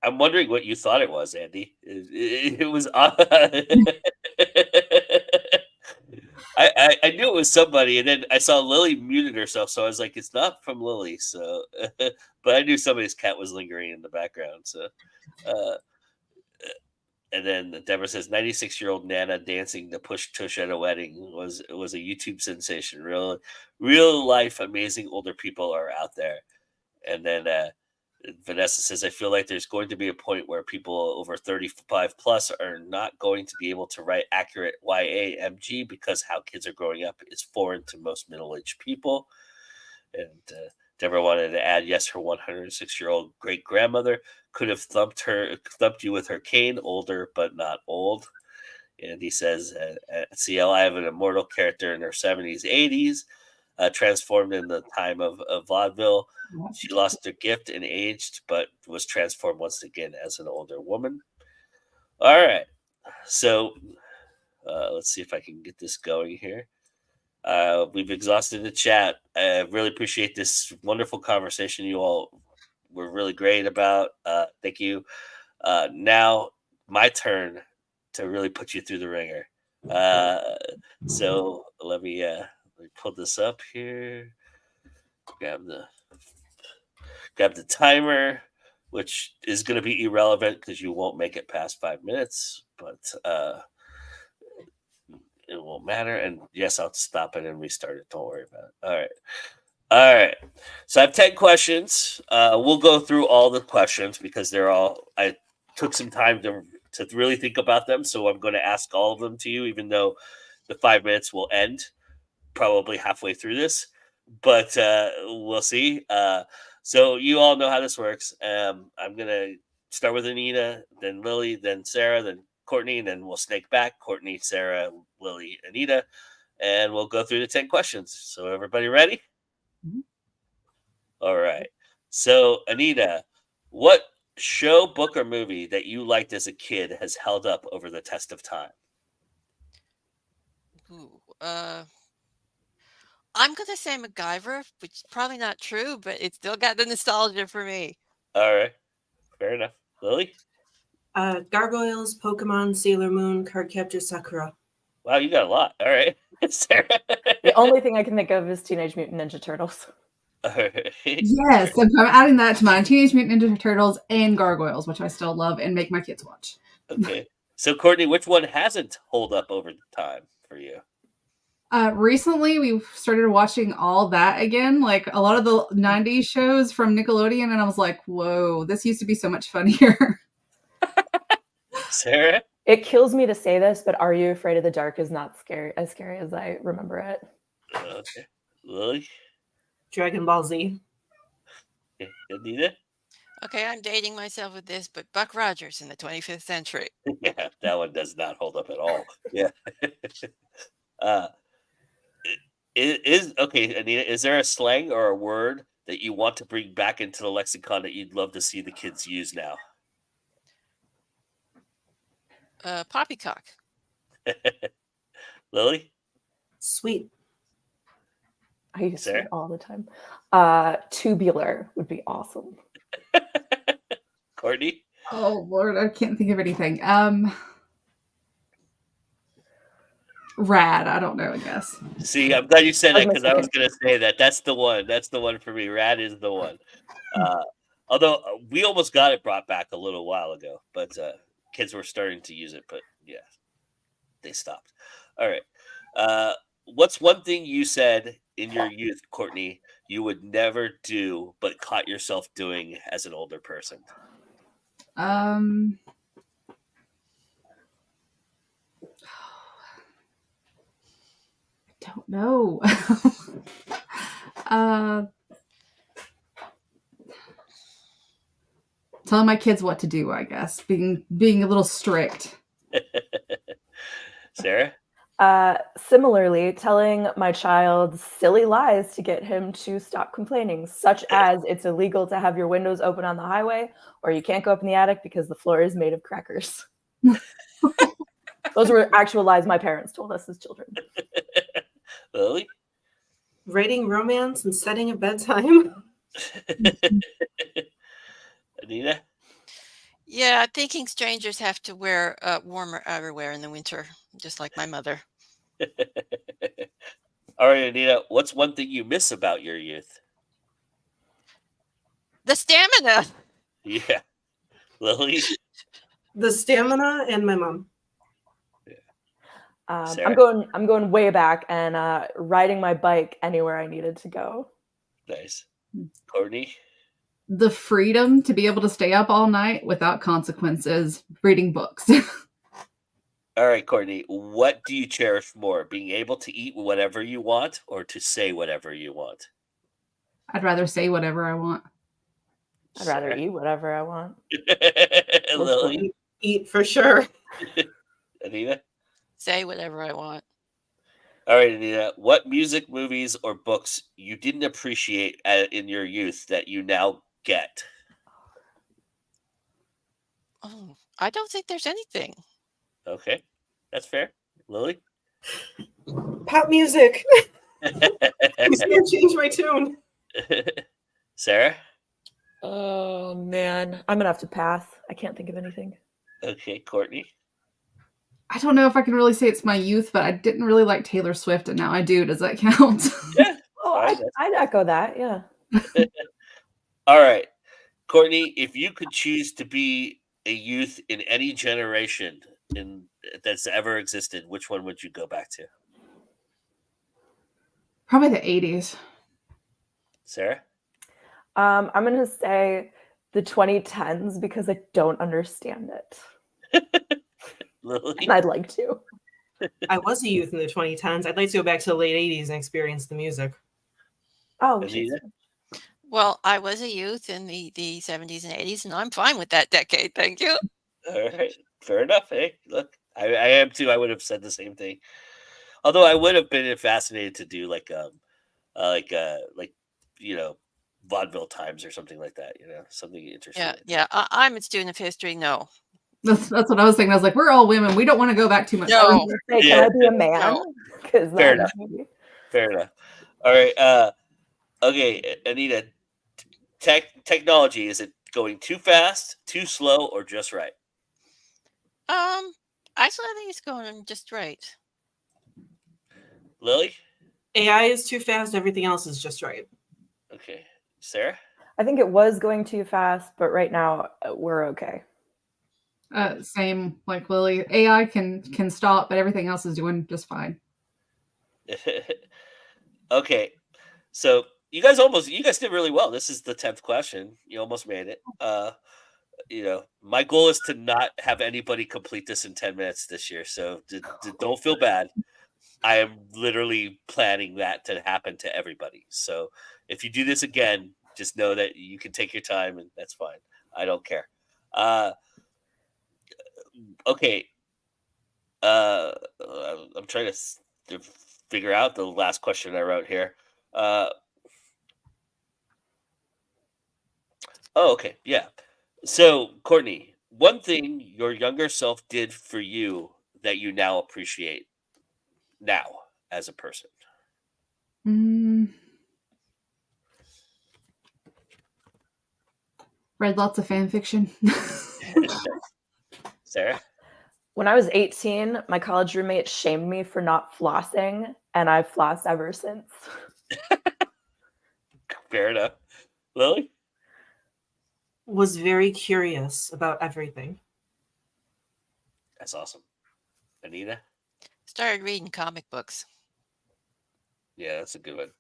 I'm wondering what you thought it was, Andy. It was. I knew it was somebody, and then I saw Lily muted herself, so I was like, it's not from Lily. So, but I knew somebody's cat was lingering in the background. So, uh, and then Deborah says 96-year-old Nana dancing the push tush at a wedding was a YouTube sensation. Real life amazing older people are out there. And then Vanessa says, I feel like there's going to be a point where people over 35 plus are not going to be able to write accurate YAMG because how kids are growing up is foreign to most middle-aged people. And Deborah wanted to add, yes, her 106-year-old great grandmother could have thumped you with her cane, older but not old. And he says, at CL, I have an immortal character in her 70s, 80s, transformed in the time of vaudeville. She lost her gift and aged, but was transformed once again as an older woman. All right. So let's see if I can get this going here. We've exhausted the chat. I really appreciate this wonderful conversation you all were really great about. Thank you. Now, my turn to really put you through the ringer. So let me pull this up here. Grab the timer, which is going to be irrelevant because you won't make it past 5 minutes, but it won't matter. And yes, I'll stop it and restart it. Don't worry about it. All right. So I have 10 questions. We'll go through all the questions because I took some time to really think about them. So I'm going to ask all of them to you, even though the 5 minutes will end probably halfway through this, but we'll see. So you all know how this works. I'm going to start with Anita, then Lily, then Sarah, then Courtney, and then we'll snake back. Courtney, Sarah, Lily, Anita, and we'll go through the 10 questions. So everybody ready? Mm-hmm. All right. So Anita, what show, book, or movie that you liked as a kid has held up over the test of time? Ooh, I'm going to say MacGyver, which is probably not true, but it's still got the nostalgia for me. All right. Fair enough. Lily? Gargoyles, Pokemon, Sailor Moon, Cardcaptor Sakura. Wow, you got a lot. All right. Sarah? The only thing I can think of is Teenage Mutant Ninja Turtles. All right. Yes, I'm adding that to mine. Teenage Mutant Ninja Turtles and Gargoyles, which I still love and make my kids watch. Okay. So, Courtney, which one hasn't hold up over time for you? Recently, we've started watching all that again, like a lot of the 90s shows from Nickelodeon, and I was like, whoa, this used to be so much funnier. Sarah? It kills me to say this, but Are You Afraid of the Dark is not as scary as I remember it. Okay. Lily? Dragon Ball Z. Okay. Anita? Okay, I'm dating myself with this, but Buck Rogers in the 25th century. Yeah, that one does not hold up at all. Yeah. Okay, Anita, is there a slang or a word that you want to bring back into the lexicon that you'd love to see the kids use now? Poppycock. Lily? Sweet. I use Sarah? it all the time. Tubular would be awesome. Courtney? Oh, Lord, I can't think of anything. Rad, I don't know, I guess. See, I'm glad you said that because I was Okay. going to say that. That's the one. That's the one for me. Rad is the one. Although we almost got it brought back a little while ago, but kids were starting to use it, but yeah, they stopped. All right. What's one thing you said in your youth, Courtney, you would never do but caught yourself doing as an older person? I don't know. Telling my kids what to do, I guess. Being a little strict. Sarah? Similarly, telling my child silly lies to get him to stop complaining, such as it's illegal to have your windows open on the highway, or you can't go up in the attic because the floor is made of crackers. Those were actual lies my parents told us as children. Lily? Writing romance and setting a bedtime. Anita? Yeah, thinking strangers have to wear warmer outerwear in the winter, just like my mother. All right, Anita, what's one thing you miss about your youth? The stamina. Yeah. Lily? The stamina and my mom. Sarah? I'm going way back and riding my bike anywhere I needed to go. Nice. Courtney? The freedom to be able to stay up all night without consequences, reading books. All right, Courtney, what do you cherish more, being able to eat whatever you want or to say whatever you want? I'd rather say whatever I want. I'd rather Sarah? eat whatever I want. Lily? Eat for sure. Anita? Say whatever I want. All right, Anita, what music, movies, or books you didn't appreciate in your youth that you now get? Oh, I don't think there's anything. Okay, that's fair. Lily? Pop music. Please can't change my tune. Sarah? Oh man, I'm gonna have to pass. I can't think of anything. Okay, Courtney? I don't know if I can really say it's my youth, but I didn't really like Taylor Swift, and now I do. Does that count? Yeah. Oh, fine, I'd echo that. Yeah. All right. Courtney, if you could choose to be a youth in any generation that's ever existed, which one would you go back to? Probably the 80s. Sarah? I'm gonna say the 2010s because I don't understand it. Lily? And I'd like to. I was a youth in the 2010s. I'd like to go back to the late 80s and experience the music. Oh, Anita? Well, I was a youth in the 70s and 80s, and I'm fine with that decade. Thank you. All right. Fair enough. Hey, look, I am too. I would have said the same thing. Although I would have been fascinated to do like vaudeville times or something like that, something interesting. Yeah. I'm a student of history. No. That's what I was thinking. I was like, we're all women. We don't want to go back too much. No. Say, Yeah. can I be a man? No. Because Fair enough. Fair enough. All right. Okay, Anita, technology, is it going too fast, too slow, or just right? Actually, I think it's going just right. Lily? AI is too fast. Everything else is just right. Okay. Sarah? I think it was going too fast, but right now we're okay. Same like Lily. AI can stop, but everything else is doing just fine. Okay. So you guys did really well. This is the 10th question. You almost made it. My goal is to not have anybody complete this in 10 minutes this year. So don't feel bad. I am literally planning that to happen to everybody. So if you do this again, just know that you can take your time and that's fine. I don't care. Okay. I'm trying to figure out the last question I wrote here. Okay. Yeah. So, Courtney, one thing your younger self did for you that you now appreciate now as a person. Read lots of fan fiction. Sarah? When I was 18, my college roommate shamed me for not flossing, and I've flossed ever since. Fair enough. Lily? Was very curious about everything. That's awesome. Anita? Started reading comic books. Yeah, that's a good one.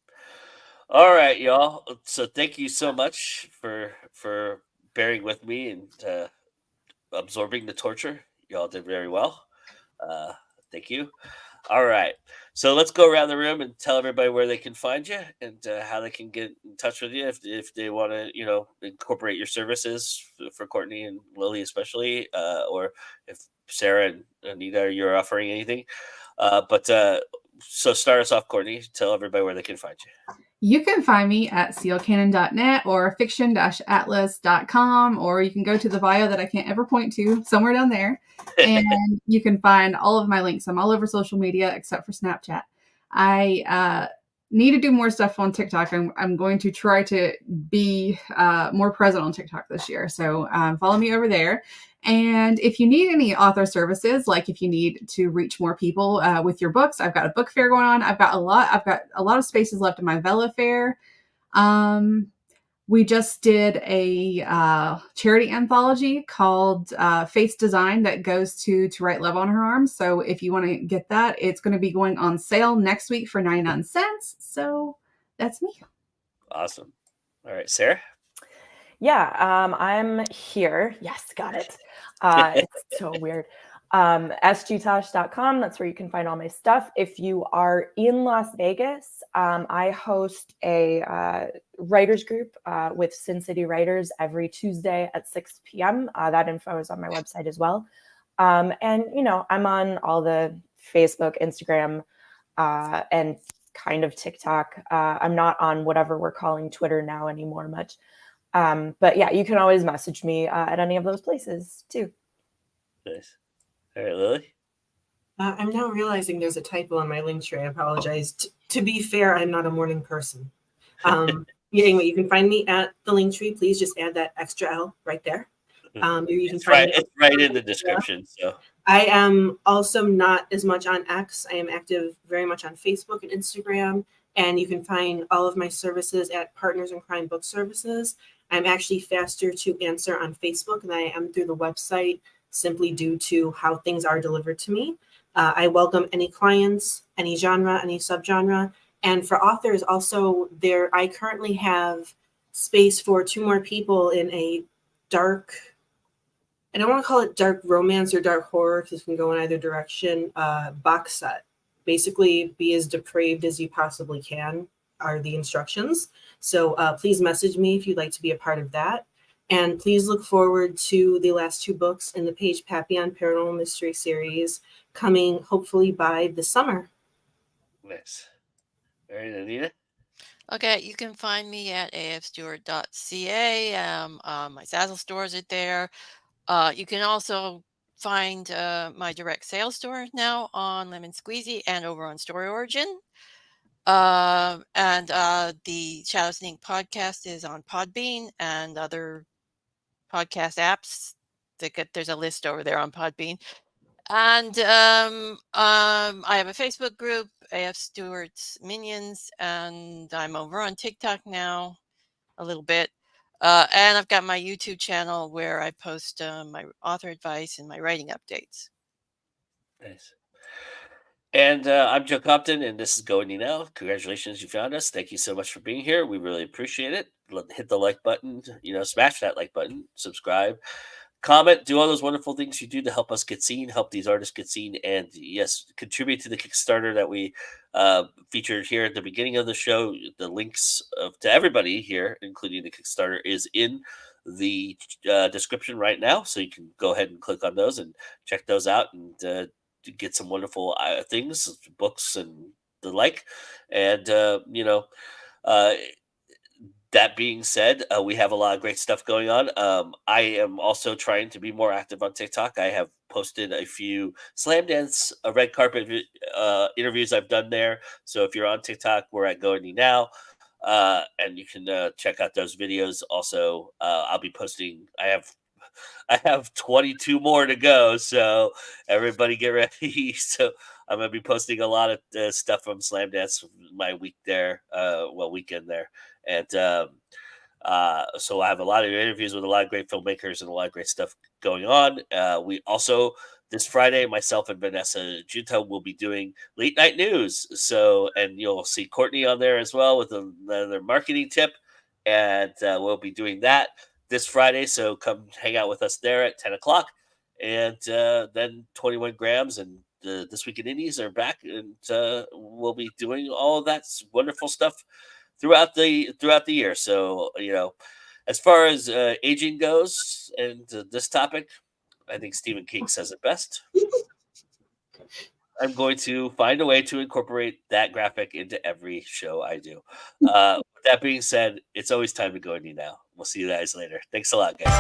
All right, y'all. So thank you so much for bearing with me and absorbing the torture. Y'all did very well. Thank you. All right. So let's go around the room and tell everybody where they can find you and how they can get in touch with you if they want to, incorporate your services for Courtney and Lily especially, or if Sarah and Anita, you're offering anything. So start us off, Courtney. Tell everybody where they can find you. You can find me at sealcanon.net or fiction-atlas.com, or you can go to the bio that I can't ever point to, somewhere down there, and you can find all of my links. I'm all over social media except for Snapchat. I need to do more stuff on TikTok. I'm going to try to be more present on TikTok this year. So follow me over there. And if you need any author services, like if you need to reach more people with your books, I've got a book fair going on. I've got a lot of spaces left in my Vela fair. We just did a charity anthology called Faith's Design that goes to Write Love on Her Arms. So if you want to get that, it's going to be going on sale next week for 99 cents. So that's me. Awesome. All right, Sarah? Yeah, I'm here. Yes, got it. It's so weird. sgtosh.com. That's where you can find all my stuff. If you are in Las Vegas, I host a writers group with Sin City Writers every Tuesday at 6 p.m. That info is on my website as well. And, I'm on all the Facebook, Instagram, and kind of TikTok. I'm not on whatever we're calling Twitter now anymore much. But yeah, you can always message me at any of those places too. Nice. All right, Lily? I'm now realizing there's a typo on my link tree. I apologize. To be fair, I'm not a morning person. Anyway, you can find me at the link tree. Please just add that extra L right there. You can It's find me right in the description. So I am also not as much on X. I am active very much on Facebook and Instagram. And you can find all of my services at Partners in Crime Book Services. I'm actually faster to answer on Facebook than I am through the website, simply due to how things are delivered to me. I welcome any clients, any genre, any subgenre. And for authors also, I currently have space for 2 more people in a dark, I don't want to call it dark romance or dark horror because it can go in either direction, box set. Basically, be as depraved as you possibly can are the instructions. So please message me if you'd like to be a part of that. And please look forward to the last 2 books in the Paige Papillon Paranormal Mystery Series coming hopefully by the summer. nice. All right, Anita? Okay, you can find me at afstewart.ca. My Zazzle stores are there. You can also find my direct sales store now on Lemon Squeezy and over on Story Origin. And the Shadow Sneak podcast is on Podbean and other podcast apps. There's a list over there on Podbean. And I have a Facebook group, AF Stewart's Minions, and I'm over on TikTok now a little bit. And I've got my YouTube channel where I post my author advice and my writing updates. Nice. And I'm Joe Compton, and this is Going Now. Congratulations, you found us. Thank you so much for being here. We really appreciate it. Hit the like button, smash that like button, subscribe, comment, do all those wonderful things you do to help us get seen, help these artists get seen, and yes, contribute to the Kickstarter that we featured here at the beginning of the show. The links to everybody here, including the Kickstarter, is in the description right now, so you can go ahead and click on those and check those out and to get some wonderful things, books, and the like. And that being said, we have a lot of great stuff going on. I am also trying to be more active on TikTok. I have posted a few Slam Dance red carpet interviews I've done there. So if you're on TikTok, we're at Going Now. And you can check out those videos. Also, I'll be posting. I have 22 more to go, so everybody get ready. So I'm gonna be posting a lot of stuff from Slam Dance my weekend there, and so I have a lot of interviews with a lot of great filmmakers and a lot of great stuff going on. We also this Friday, myself and Vanessa Junta will be doing late night news. So, and you'll see Courtney on there as well with another marketing tip, and we'll be doing that this Friday, so come hang out with us there at 10 o'clock. And then 21 Grams and This Week in Indies are back, and we'll be doing all of that wonderful stuff throughout the year. So, as far as aging goes and this topic, I think Stephen King says it best. I'm going to find a way to incorporate that graphic into every show I do. With that being said, it's always time to go into now. We'll see you guys later. Thanks a lot, guys.